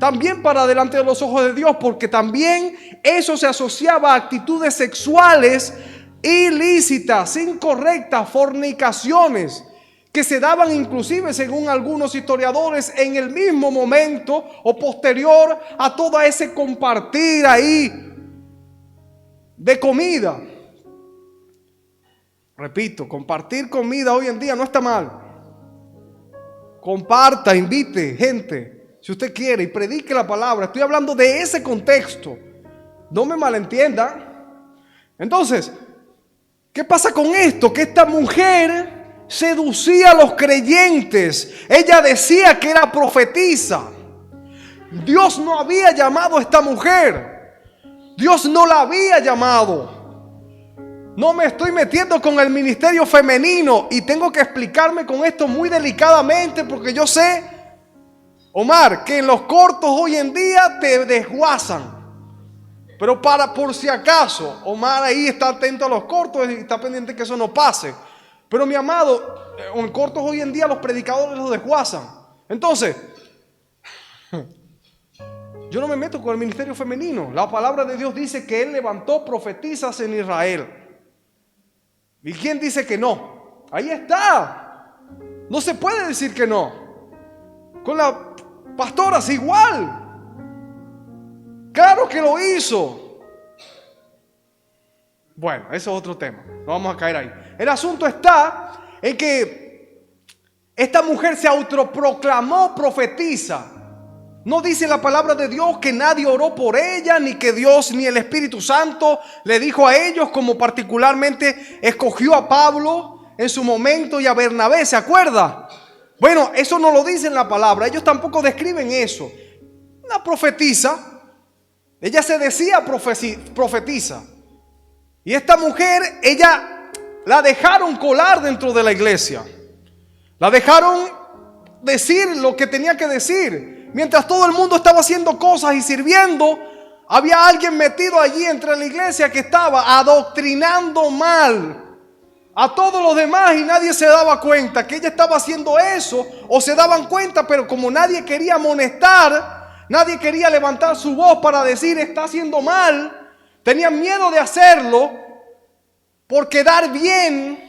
También para delante de los ojos de Dios, porque también eso se asociaba a actitudes sexuales ilícitas, incorrectas, fornicaciones, que se daban inclusive, según algunos historiadores, en el mismo momento o posterior a todo ese compartir ahí de comida. Repito, compartir comida hoy en día no está mal. Comparta, invite gente, si usted quiere, y predique la palabra. Estoy hablando de ese contexto. No me malentienda. Entonces, ¿qué pasa con esto? Que esta mujer seducía a los creyentes. Ella decía que era profetisa. Dios no había llamado a esta mujer. Dios no la había llamado. No me estoy metiendo con el ministerio femenino y tengo que explicarme con esto muy delicadamente, porque yo sé, Omar, que en los cortos hoy en día te desguazan. Pero por si acaso, Omar ahí está atento a los cortos y está pendiente que eso no pase. Pero mi amado, en cortos hoy en día los predicadores los desguazan. Entonces, yo no me meto con el ministerio femenino. La palabra de Dios dice que Él levantó profetisas en Israel. ¿Y quién dice que no? Ahí está. No se puede decir que no. Con las pastoras igual. Claro que lo hizo. Bueno, eso es otro tema. No vamos a caer ahí. El asunto está en que esta mujer se autoproclamó profetisa. No dice la palabra de Dios que nadie oró por ella, ni que Dios ni el Espíritu Santo le dijo a ellos, como particularmente escogió a Pablo en su momento y a Bernabé, ¿se acuerda? Bueno, eso no lo dice en la palabra, ellos tampoco describen eso. Una profetisa, ella se decía profetisa. Y esta mujer, ella la dejaron colar dentro de la iglesia. La dejaron decir lo que tenía que decir. Mientras todo el mundo estaba haciendo cosas y sirviendo, había alguien metido allí entre la iglesia que estaba adoctrinando mal a todos los demás y nadie se daba cuenta que ella estaba haciendo eso, o se daban cuenta, pero como nadie quería amonestar, nadie quería levantar su voz para decir está haciendo mal, tenían miedo de hacerlo por quedar bien.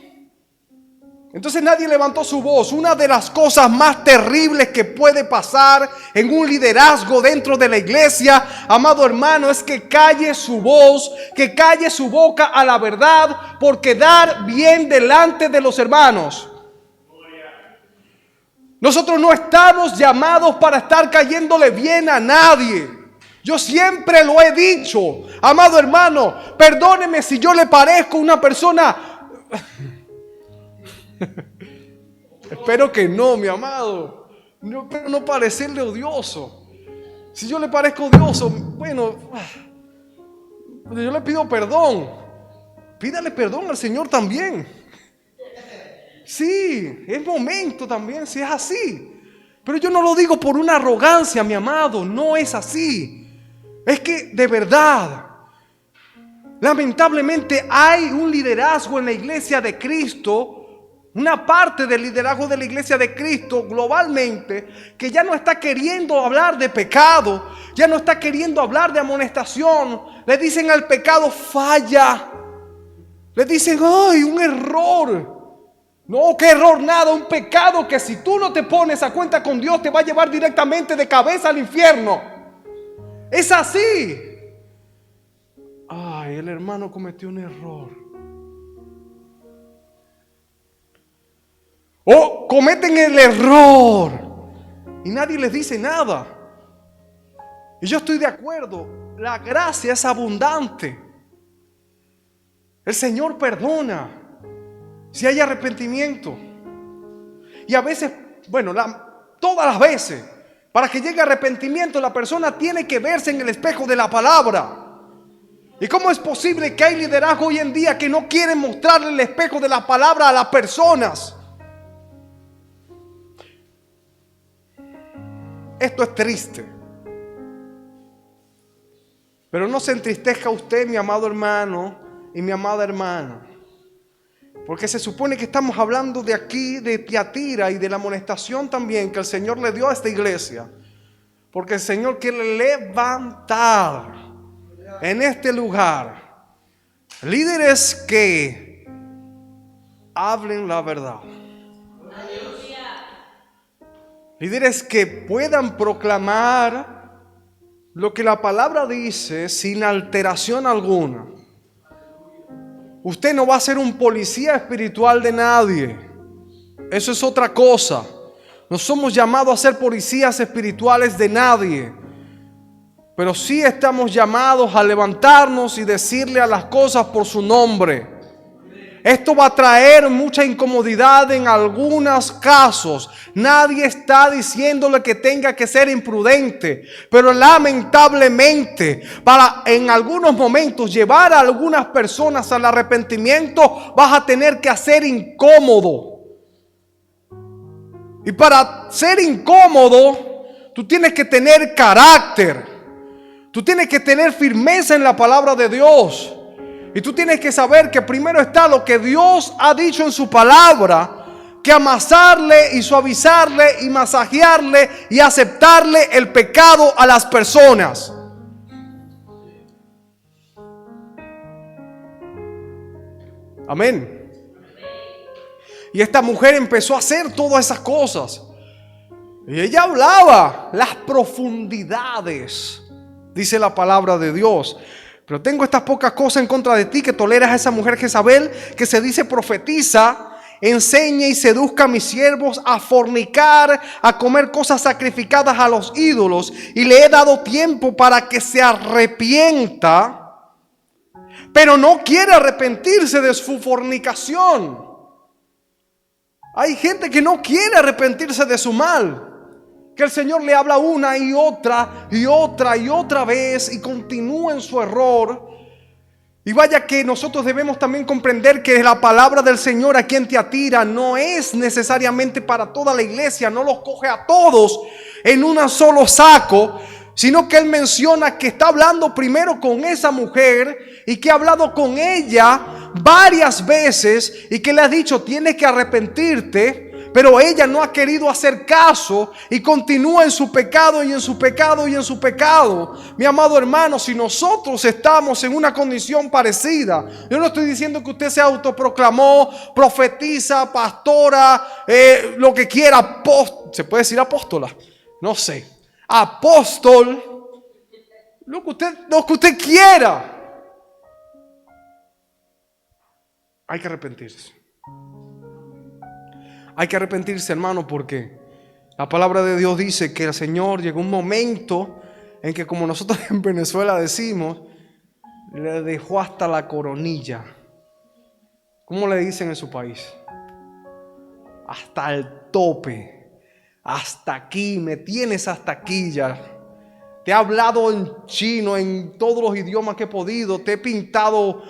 Entonces nadie levantó su voz. Una de las cosas más terribles que puede pasar en un liderazgo dentro de la iglesia, amado hermano, es que calle su voz, que calle su boca a la verdad por quedar bien delante de los hermanos. Nosotros no estamos llamados para estar cayéndole bien a nadie. Yo siempre lo he dicho, amado hermano, perdóneme si yo le parezco una persona... Espero que no, mi amado. No, espero no parecerle odioso. Si yo le parezco odioso, bueno, yo le pido perdón. Pídale perdón al Señor también. Sí, es momento también, si es así. Pero yo no lo digo por una arrogancia, mi amado. No es así. Es que de verdad, lamentablemente hay un liderazgo en la iglesia de Cristo, una parte del liderazgo de la iglesia de Cristo globalmente, que ya no está queriendo hablar de pecado, ya no está queriendo hablar de amonestación. Le dicen al pecado falla, le dicen ay, un error. No, qué error nada, un pecado que si tú no te pones a cuenta con Dios te va a llevar directamente de cabeza al infierno. Es así. Ay, el hermano cometió un error. O cometen el error y nadie les dice nada. Y yo estoy de acuerdo. La gracia es abundante. El Señor perdona si hay arrepentimiento. Y a veces, bueno, todas las veces, para que llegue arrepentimiento, la persona tiene que verse en el espejo de la palabra. ¿Y cómo es posible que hay liderazgo hoy en día que no quieren mostrarle el espejo de la palabra a las personas? Esto es triste. Pero no se entristezca usted, mi amado hermano y mi amada hermana, porque se supone que estamos hablando de aquí, de Tiatira, y de la amonestación también que el Señor le dio a esta iglesia. Porque el Señor quiere levantar en este lugar líderes que hablen la verdad. Líderes que puedan proclamar lo que la palabra dice sin alteración alguna. Usted no va a ser un policía espiritual de nadie. Eso es otra cosa. No somos llamados a ser policías espirituales de nadie. Pero sí estamos llamados a levantarnos y decirle a las cosas por su nombre. Esto va a traer mucha incomodidad en algunos casos. Nadie está diciéndole que tenga que ser imprudente, pero lamentablemente, para en algunos momentos llevar a algunas personas al arrepentimiento, vas a tener que hacer incómodo. Y para ser incómodo, tú tienes que tener carácter. Tú tienes que tener firmeza en la palabra de Dios. Y tú tienes que saber que primero está lo que Dios ha dicho en su palabra, que amasarle y suavizarle y masajearle y aceptarle el pecado a las personas. Amén. Y esta mujer empezó a hacer todas esas cosas. Y ella hablaba las profundidades, dice la palabra de Dios. Pero tengo estas pocas cosas en contra de ti, que toleras a esa mujer Jezabel, que se dice profetiza, enseña y seduzca a mis siervos a fornicar, a comer cosas sacrificadas a los ídolos, y le he dado tiempo para que se arrepienta, pero no quiere arrepentirse de su fornicación. Hay gente que no quiere arrepentirse de su mal, que el Señor le habla una y otra y otra y otra vez y continúa en su error. Y vaya que nosotros debemos también comprender que la palabra del Señor aquí en Tiatira no es necesariamente para toda la iglesia, no los coge a todos en un solo saco, sino que Él menciona que está hablando primero con esa mujer y que ha hablado con ella varias veces y que le ha dicho: tienes que arrepentirte. Pero ella no ha querido hacer caso y continúa en su pecado y en su pecado y en su pecado. Mi amado hermano, si nosotros estamos en una condición parecida, yo no estoy diciendo que usted se autoproclamó, profetiza, pastora, lo que quiera, se puede decir apóstola, no sé, apóstol, lo que usted quiera. Hay que arrepentirse. Hay que arrepentirse, hermano, porque la palabra de Dios dice que el Señor llegó un momento en que, como nosotros en Venezuela decimos, le dejó hasta la coronilla. ¿Cómo le dicen en su país? Hasta el tope. Hasta aquí, me tienes hasta aquí ya. Te he hablado en chino, en todos los idiomas que he podido. Te he pintado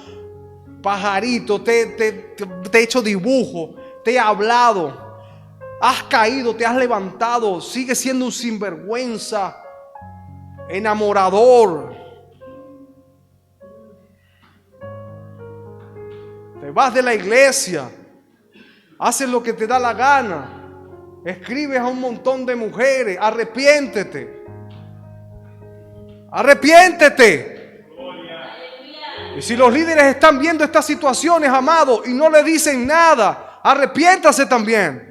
pajaritos, te he hecho dibujo. Te he hablado, has caído, te has levantado, sigues siendo un sinvergüenza, enamorador. Te vas de la iglesia, haces lo que te da la gana, escribes a un montón de mujeres. Arrepiéntete, arrepiéntete. Y si los líderes están viendo estas situaciones, amados, y no le dicen nada, arrepiéntase también.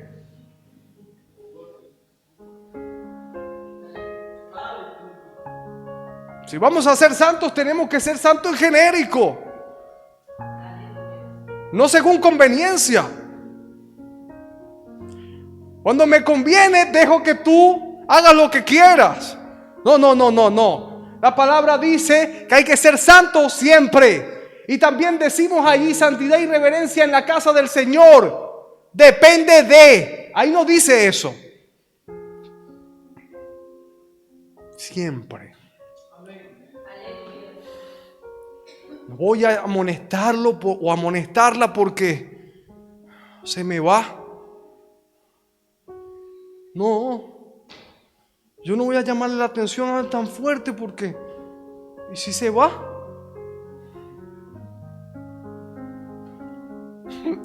Si vamos a ser santos, tenemos que ser santos en genérico, no según conveniencia. Cuando me conviene, dejo que tú hagas lo que quieras. No. La palabra dice que hay que ser santos siempre. Y también decimos allí santidad y reverencia en la casa del Señor. Depende de. Ahí no dice eso. Siempre. Voy a amonestarlo o amonestarla porque se me va. No. Yo no voy a llamarle la atención tan fuerte porque ¿y si se va?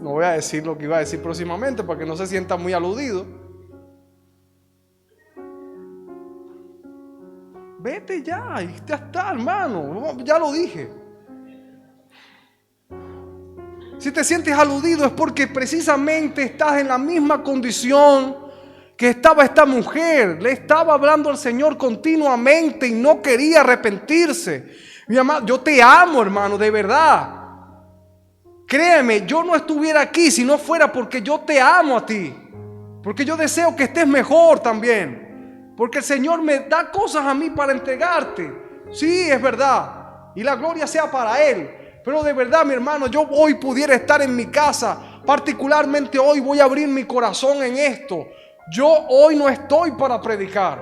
No voy a decir lo que iba a decir próximamente para que no se sienta muy aludido. Vete ya, y ya está, hermano. Ya lo dije. Si te sientes aludido es porque precisamente estás en la misma condición que estaba esta mujer. Le estaba hablando al Señor continuamente y no quería arrepentirse. Mi amado, yo te amo, hermano, de verdad. Créeme, yo no estuviera aquí si no fuera porque yo te amo a ti. Porque yo deseo que estés mejor también. Porque el Señor me da cosas a mí para entregarte. Sí, es verdad. Y la gloria sea para Él. Pero de verdad, mi hermano, yo hoy pudiera estar en mi casa. Particularmente hoy voy a abrir mi corazón en esto. Yo hoy no estoy para predicar.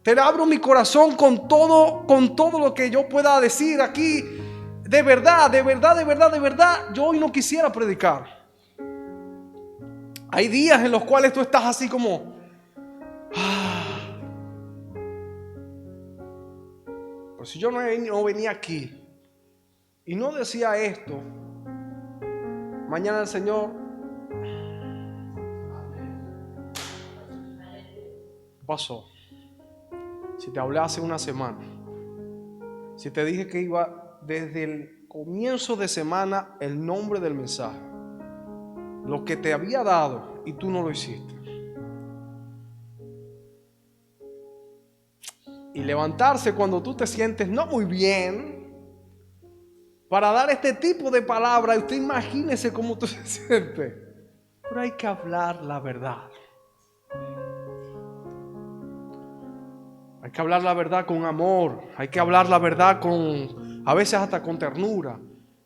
Te abro mi corazón con todo lo que yo pueda decir aquí. De verdad, yo hoy no quisiera predicar. Hay días en los cuales tú estás así como... Pero si yo no venía aquí y no decía esto, mañana el Señor... ¿Qué pasó? Si te hablé hace una semana, si te dije que iba desde el comienzo de semana el nombre del mensaje, lo que te había dado y tú no lo hiciste. Y levantarse cuando tú te sientes no muy bien para dar este tipo de palabra, y usted imagínese cómo tú se sientes. Pero hay que hablar la verdad. Hay que hablar la verdad con amor. Hay que hablar la verdad a veces hasta con ternura.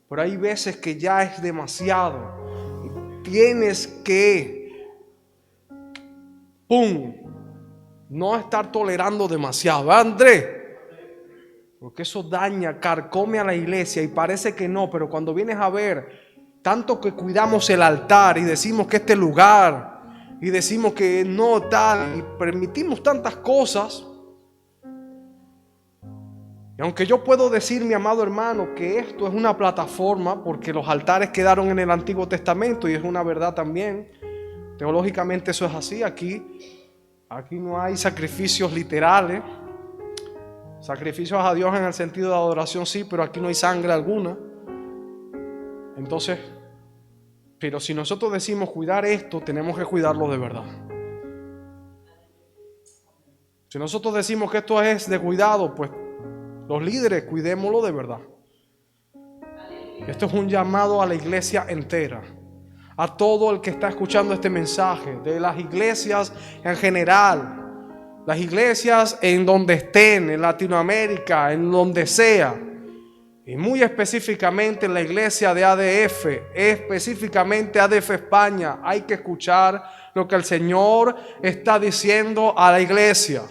Pero hay veces que ya es demasiado. Tienes que no estar tolerando demasiado, ¿verdad, Andrés? Porque eso daña, carcome a la iglesia. Y parece que no, pero cuando vienes a ver, tanto que cuidamos el altar y decimos que este lugar, y decimos que no tal, y permitimos tantas cosas. Y aunque yo puedo decir, mi amado hermano, que esto es una plataforma, porque los altares quedaron en el Antiguo Testamento, y es una verdad también, teológicamente eso es así. Aquí no hay sacrificios literales, sacrificios a Dios en el sentido de adoración sí, pero aquí no hay sangre alguna. Entonces, pero si nosotros decimos cuidar esto, tenemos que cuidarlo de verdad. Si nosotros decimos que esto es de cuidado, pues los líderes, cuidémoslo de verdad. Esto es un llamado a la iglesia entera, a todo el que está escuchando este mensaje, de las iglesias en general, las iglesias en donde estén, en Latinoamérica, en donde sea, y muy específicamente en la iglesia de ADF, específicamente ADF España. Hay que escuchar lo que el Señor está diciendo a la iglesia.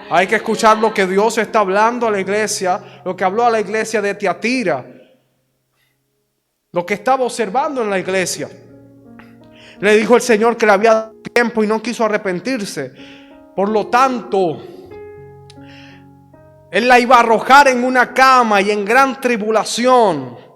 Hay que escuchar lo que Dios está hablando a la iglesia, lo que habló a la iglesia de Tiatira, lo que estaba observando en la iglesia. Le dijo el Señor que le había dado tiempo y no quiso arrepentirse. Por lo tanto, Él la iba a arrojar en una cama y en gran tribulación.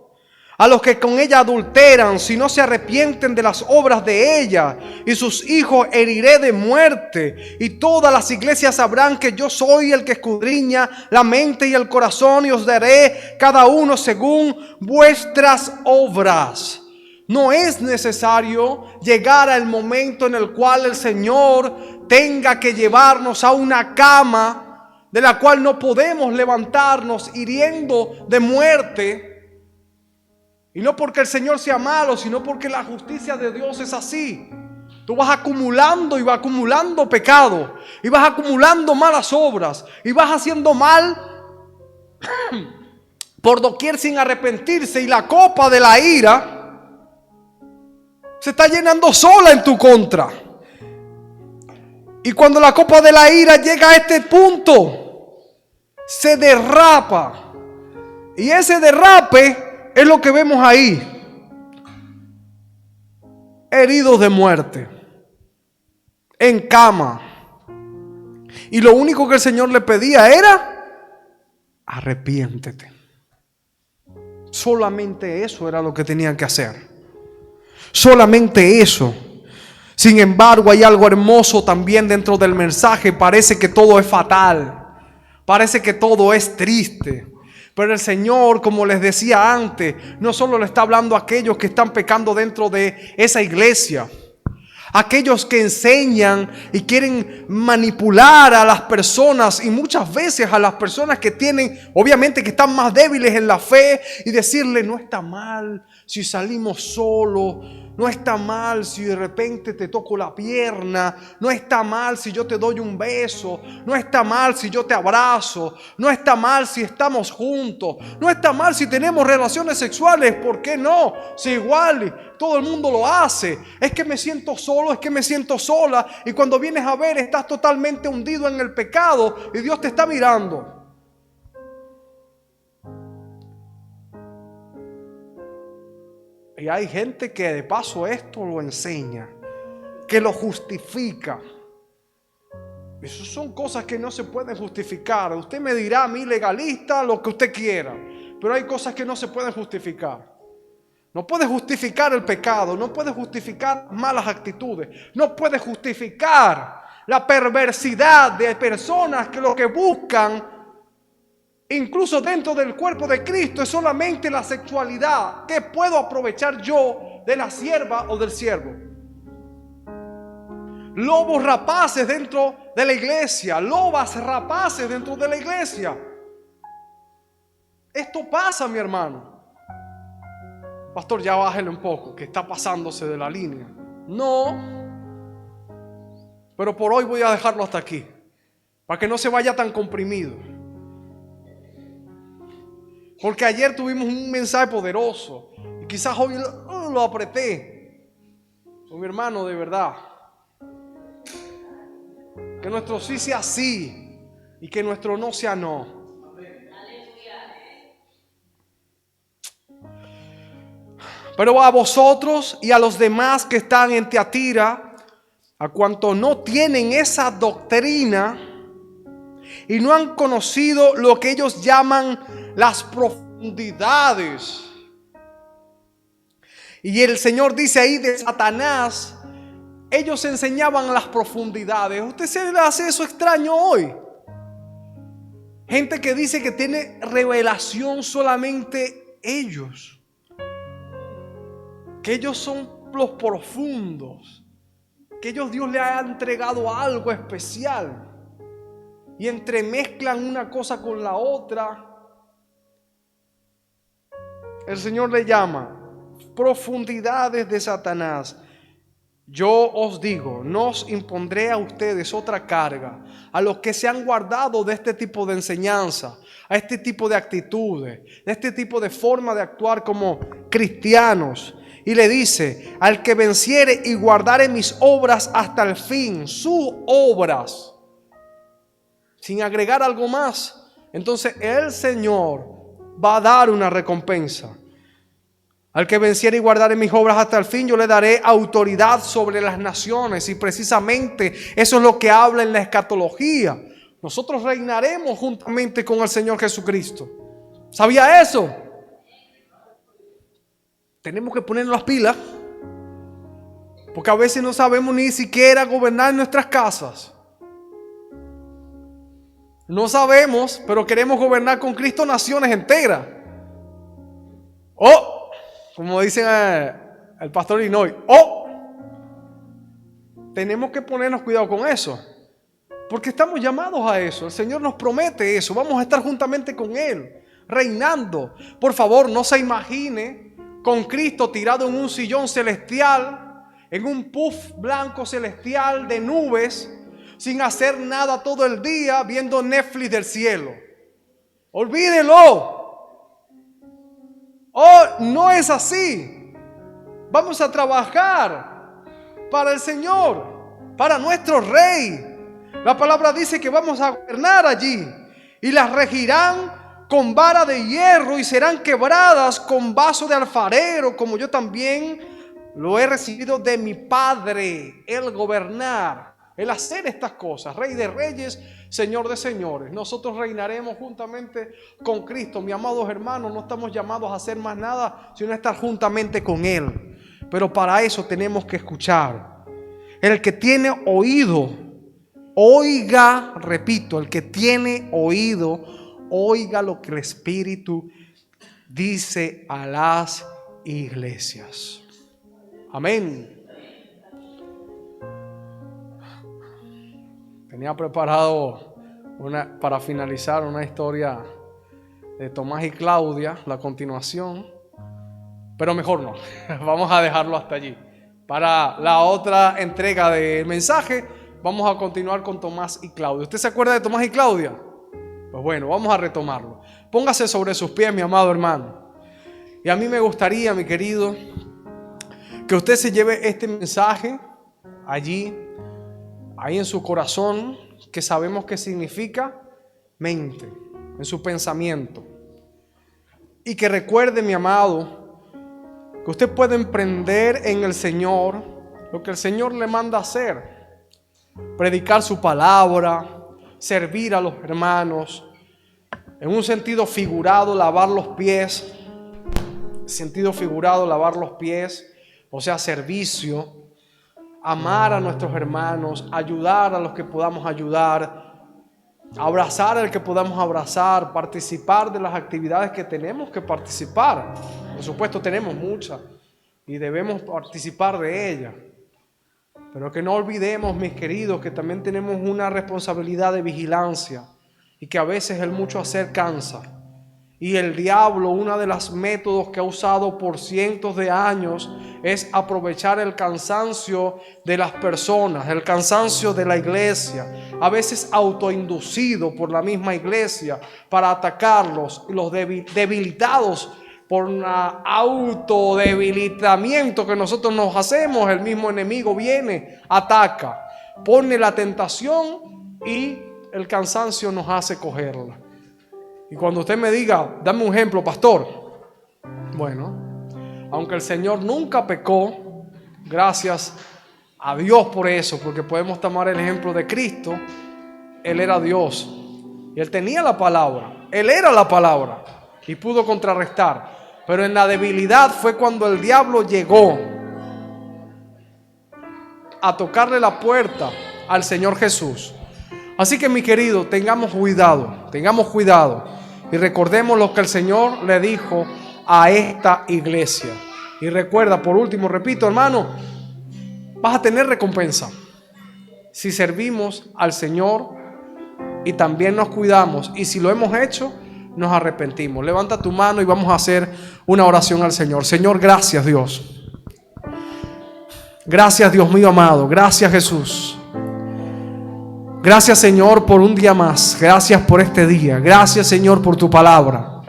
A los que con ella adulteran, si no se arrepienten de las obras de ella, y sus hijos heriré de muerte. Y todas las iglesias sabrán que yo soy el que escudriña la mente y el corazón, y os daré cada uno según vuestras obras. No es necesario llegar al momento en el cual el Señor tenga que llevarnos a una cama de la cual no podemos levantarnos, hiriendo de muerte. Y no porque el Señor sea malo, sino porque la justicia de Dios es así. Tú vas acumulando y vas acumulando pecado, y vas acumulando malas obras, y vas haciendo mal por doquier sin arrepentirse, y la copa de la ira se está llenando sola en tu contra. Y cuando la copa de la ira llega a este punto, se derrapa. Y ese derrape es lo que vemos ahí. Heridos de muerte, en cama. Y lo único que el Señor le pedía era: arrepiéntete. Solamente eso era lo que tenían que hacer. Solamente eso. Sin embargo, hay algo hermoso también dentro del mensaje. Parece que todo es fatal. Parece que todo es triste. Pero el Señor, como les decía antes, no solo le está hablando a aquellos que están pecando dentro de esa iglesia. Aquellos que enseñan y quieren manipular a las personas, y muchas veces a las personas que tienen, obviamente que están más débiles en la fe, y decirle: no está mal si salimos solos, no está mal si de repente te toco la pierna, no está mal si yo te doy un beso, no está mal si yo te abrazo, no está mal si estamos juntos, no está mal si tenemos relaciones sexuales. ¿Por qué no? Si igual todo el mundo lo hace. Es que me siento solo, es que me siento sola, y cuando vienes a ver estás totalmente hundido en el pecado y Dios te está mirando. Y hay gente que de paso esto lo enseña, que lo justifica. Esas son cosas que no se pueden justificar. Usted me dirá a mí, legalista, lo que usted quiera, pero hay cosas que no se pueden justificar. No puede justificar el pecado, no puede justificar malas actitudes, no puede justificar la perversidad de personas que lo que buscan, incluso dentro del cuerpo de Cristo, es solamente la sexualidad. ¿Qué puedo aprovechar yo de la sierva o del siervo? Lobos rapaces dentro de la iglesia, lobas rapaces dentro de la iglesia. Esto pasa, mi hermano. Pastor, ya bájale un poco, que está pasándose de la línea. No, pero por hoy voy a dejarlo hasta aquí, para que no se vaya tan comprimido. Porque ayer tuvimos un mensaje poderoso y quizás hoy lo apreté. Mi hermano, de verdad, que nuestro sí sea sí y que nuestro no sea no. Pero a vosotros y a los demás que están en Tiatira, a cuanto no tienen esa doctrina y no han conocido lo que ellos llaman las profundidades. Y el Señor dice ahí de Satanás, ellos enseñaban las profundidades. ¿Usted se le hace eso extraño hoy? Gente que dice que tiene revelación solamente ellos, que ellos son los profundos, que ellos Dios le ha entregado algo especial, y entremezclan una cosa con la otra. El Señor le llama profundidades de Satanás. Yo os digo, no os impondré a ustedes otra carga, a los que se han guardado de este tipo de enseñanza, a este tipo de actitudes, de este tipo de forma de actuar como cristianos. Y le dice: al que venciere y guardare mis obras hasta el fin, sus obras, sin agregar algo más, entonces el Señor va a dar una recompensa. Al que venciere y guardare mis obras hasta el fin, yo le daré autoridad sobre las naciones. Y precisamente eso es lo que habla en la escatología. Nosotros reinaremos juntamente con el Señor Jesucristo. ¿Sabía eso? Tenemos que ponernos las pilas, porque a veces no sabemos ni siquiera gobernar nuestras casas. No sabemos, pero queremos gobernar con Cristo naciones enteras. Como dice el pastor Inoy, tenemos que ponernos cuidado con eso, porque estamos llamados a eso. El Señor nos promete eso. Vamos a estar juntamente con Él, reinando. Por favor, no se imagine con Cristo tirado en un sillón celestial, en un puff blanco celestial de nubes, sin hacer nada todo el día, viendo Netflix del cielo. Olvídelo. No es así. Vamos a trabajar para el Señor, para nuestro Rey. La palabra dice que vamos a gobernar allí, y las regirán con vara de hierro y serán quebradas con vaso de alfarero, como yo también lo he recibido de mi Padre. El gobernar, el hacer estas cosas, Rey de reyes, Señor de señores. Nosotros reinaremos juntamente con Cristo. Mis amados hermanos, no estamos llamados a hacer más nada sino estar juntamente con Él. Pero para eso tenemos que escuchar. El que tiene oído, oiga, repito, el que tiene oído, oiga lo que el Espíritu dice a las iglesias. Amén. Tenía preparado para finalizar una historia de Tomás y Claudia, la continuación, pero mejor no. Vamos a dejarlo hasta allí. Para la otra entrega del mensaje, vamos a continuar con Tomás y Claudia. ¿Usted se acuerda de Tomás y Claudia? Pues bueno, vamos a retomarlo. Póngase sobre sus pies, mi amado hermano. Y a mí me gustaría, mi querido, que usted se lleve este mensaje allí, ahí en su corazón, que sabemos que significa mente, en su pensamiento. Y que recuerde, mi amado, que usted puede emprender en el Señor lo que el Señor le manda hacer. Predicar su palabra, servir a los hermanos, en un sentido figurado, lavar los pies. Sentido figurado, lavar los pies, o sea, servicio. Amar a nuestros hermanos, ayudar a los que podamos ayudar, abrazar al que podamos abrazar, participar de las actividades que tenemos que participar. Por supuesto, tenemos muchas y debemos participar de ellas. Pero que no olvidemos, mis queridos, que también tenemos una responsabilidad de vigilancia y que a veces el mucho hacer cansa. Y el diablo, uno de los métodos que ha usado por cientos de años, es aprovechar el cansancio de las personas, el cansancio de la iglesia, a veces autoinducido por la misma iglesia, para atacarlos. Y los debilitados por un autodebilitamiento que nosotros nos hacemos, el mismo enemigo viene, ataca, pone la tentación y el cansancio nos hace cogerla. Y cuando usted me diga, dame un ejemplo, pastor. Bueno, aunque el Señor nunca pecó, gracias a Dios por eso, porque podemos tomar el ejemplo de Cristo. Él era Dios y Él tenía la palabra, Él era la palabra y pudo contrarrestar. Pero en la debilidad fue cuando el diablo llegó a tocarle la puerta al Señor Jesús. Así que, mi querido, tengamos cuidado y recordemos lo que el Señor le dijo a esta iglesia. Y recuerda, por último, repito, hermano, vas a tener recompensa si servimos al Señor y también nos cuidamos. Y si lo hemos hecho, nos arrepentimos. Levanta tu mano y vamos a hacer una oración al Señor. Señor, gracias, Dios. Gracias, Dios mío amado. Gracias, Jesús. Gracias, Señor, por un día más. Gracias por este día. Gracias, Señor, por tu palabra.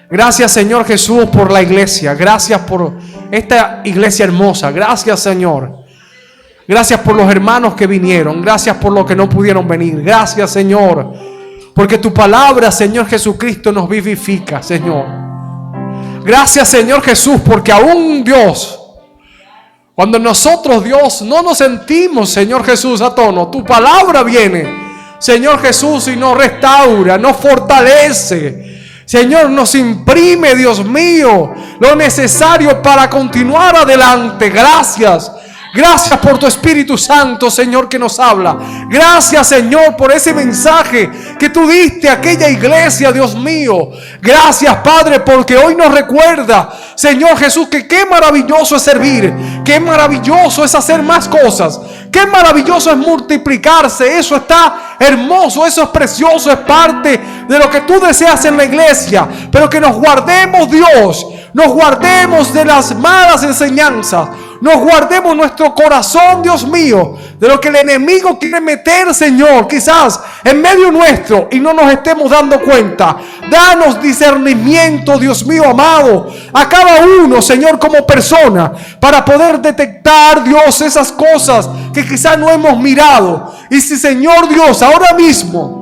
Gracias, Señor Jesús, por la iglesia. Gracias por esta iglesia hermosa. Gracias, Señor. Gracias por los hermanos que vinieron. Gracias por los que no pudieron venir. Gracias, Señor, porque tu palabra, Señor Jesucristo, nos vivifica, Señor. Gracias, Señor Jesús, porque aún Dios, cuando nosotros, Dios, no nos sentimos, Señor Jesús, a tono, tu palabra viene, Señor Jesús, y nos restaura, nos fortalece. Señor, nos imprime, Dios mío, lo necesario para continuar adelante. Gracias. Gracias por tu Espíritu Santo, Señor, que nos habla. Gracias, Señor, por ese mensaje que tú diste a aquella iglesia, Dios mío. Gracias, Padre, porque hoy nos recuerda, Señor Jesús, que qué maravilloso es servir. Qué maravilloso es hacer más cosas. Qué maravilloso es multiplicarse. Eso está hermoso, eso es precioso, es parte de lo que tú deseas en la iglesia. Pero que nos guardemos, Dios. Nos guardemos de las malas enseñanzas. Nos guardemos nuestro corazón, Dios mío, de lo que el enemigo quiere meter, Señor, quizás en medio nuestro y no nos estemos dando cuenta. Danos discernimiento, Dios mío amado, a cada uno, Señor, como persona, para poder detectar, Dios, esas cosas que quizás no hemos mirado. Y si, Señor Dios, ahora mismo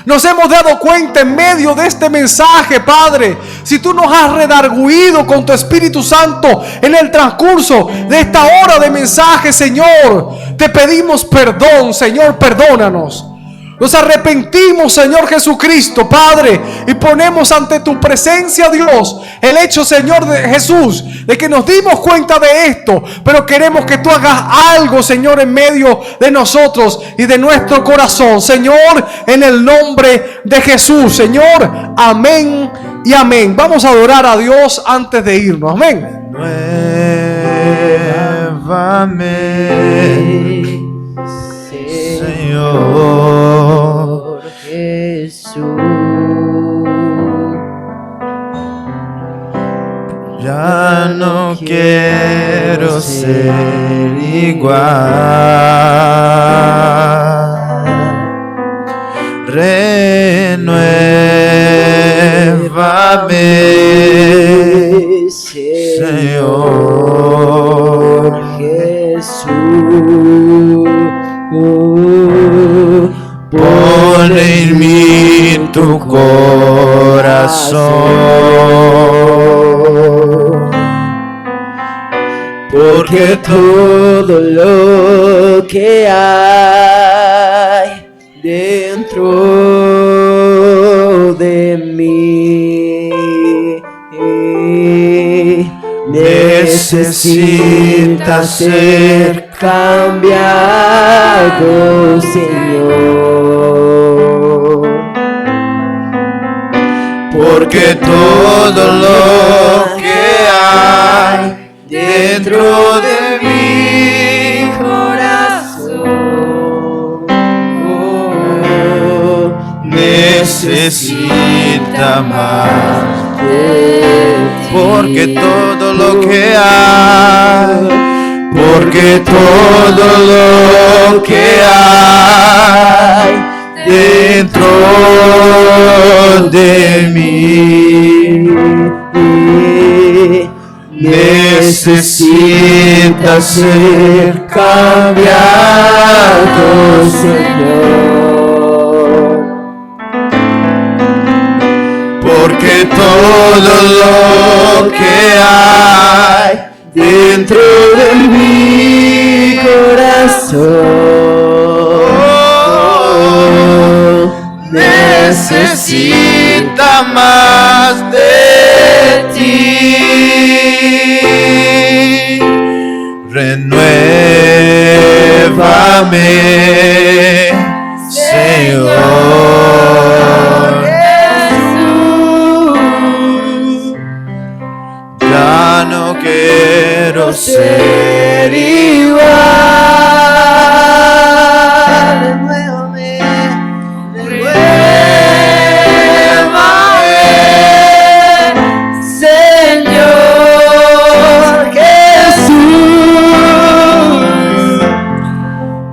nos hemos dado cuenta en medio de este mensaje, Padre, si tú nos has redarguido con tu Espíritu Santo en el transcurso de esta hora de mensaje, Señor, te pedimos perdón, Señor, perdónanos. Nos arrepentimos, Señor Jesucristo, Padre, y ponemos ante tu presencia, Dios, el hecho, Señor de Jesús, de que nos dimos cuenta de esto, pero queremos que tú hagas algo, Señor, en medio de nosotros y de nuestro corazón, Señor, en el nombre de Jesús, Señor, amén y amén. Vamos a adorar a Dios antes de irnos, amén. Nuevamente Señor Jesús. Ya no quiero ser igual. Renuévame, Señor Jesús. Pon en mí tu corazón, porque todo lo que hay dentro de mí necesita ser cambiado, Señor, porque todo lo que hay dentro de mi corazón necesita más de ti. Porque todo lo que hay, porque todo lo que hay dentro de mí necesita ser cambiado, Señor, porque todo lo que hay dentro de mi corazón necesita más de ti. Renuévame, Señor Jesús. Ya no quiero ser igual. Renuévame, Señor Jesús.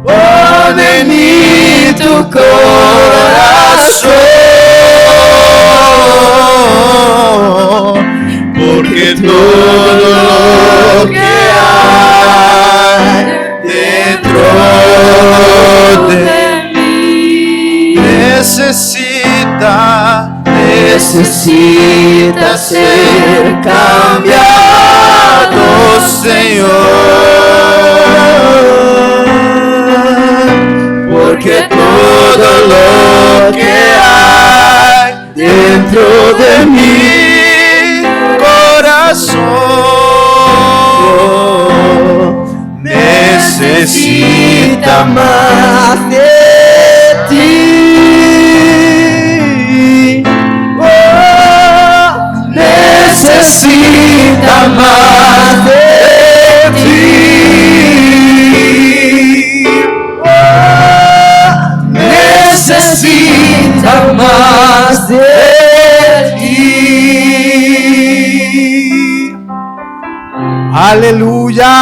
Pon en mí tu corazón, porque todo lo que hay dentro de mí necesita ser cambiado, Señor, porque todo lo que hay dentro de mi corazón necesita más de ti. Necesita más de ti. Necesita más de ti. Aleluya.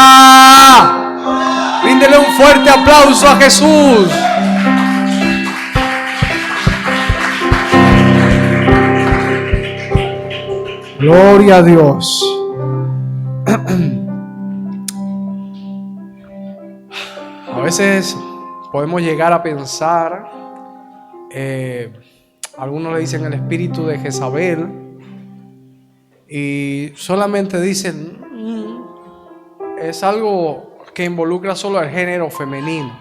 Ríndele un fuerte aplauso a Jesús. Gloria a Dios. A veces podemos llegar a pensar, algunos le dicen el espíritu de Jezabel, y solamente dicen, es algo que involucra solo al género femenino.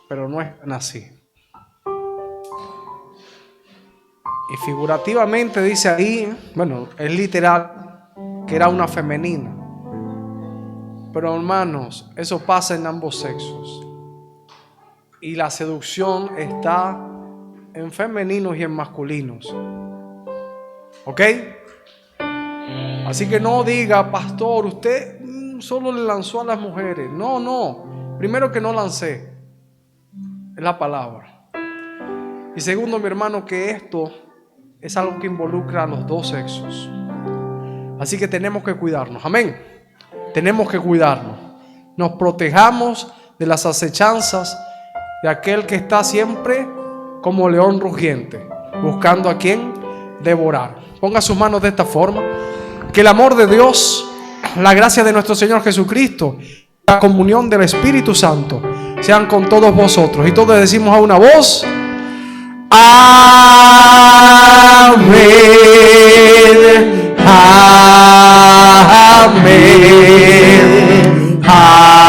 Pero no es tan así. Y figurativamente dice ahí, bueno, es literal, que era una femenina. Pero hermanos, eso pasa en ambos sexos. Y la seducción está en femeninos y en masculinos. ¿Ok? Así que no diga, pastor, usted solo le lanzó a las mujeres. No, no. Primero que no lancé. Es la palabra. Y segundo, mi hermano, que esto es algo que involucra a los dos sexos. Así que tenemos que cuidarnos. Amén. Tenemos que cuidarnos. Nos protejamos de las acechanzas de aquel que está siempre como león rugiente, buscando a quien devorar. Ponga sus manos de esta forma. Que el amor de Dios, la gracia de nuestro Señor Jesucristo, la comunión del Espíritu Santo sean con todos vosotros. Y todos decimos a una voz: amén, amén, amén.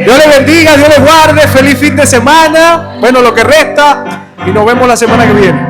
Dios le bendiga, Dios le guarde. Feliz fin de semana. Bueno, lo que resta. Y nos vemos la semana que viene.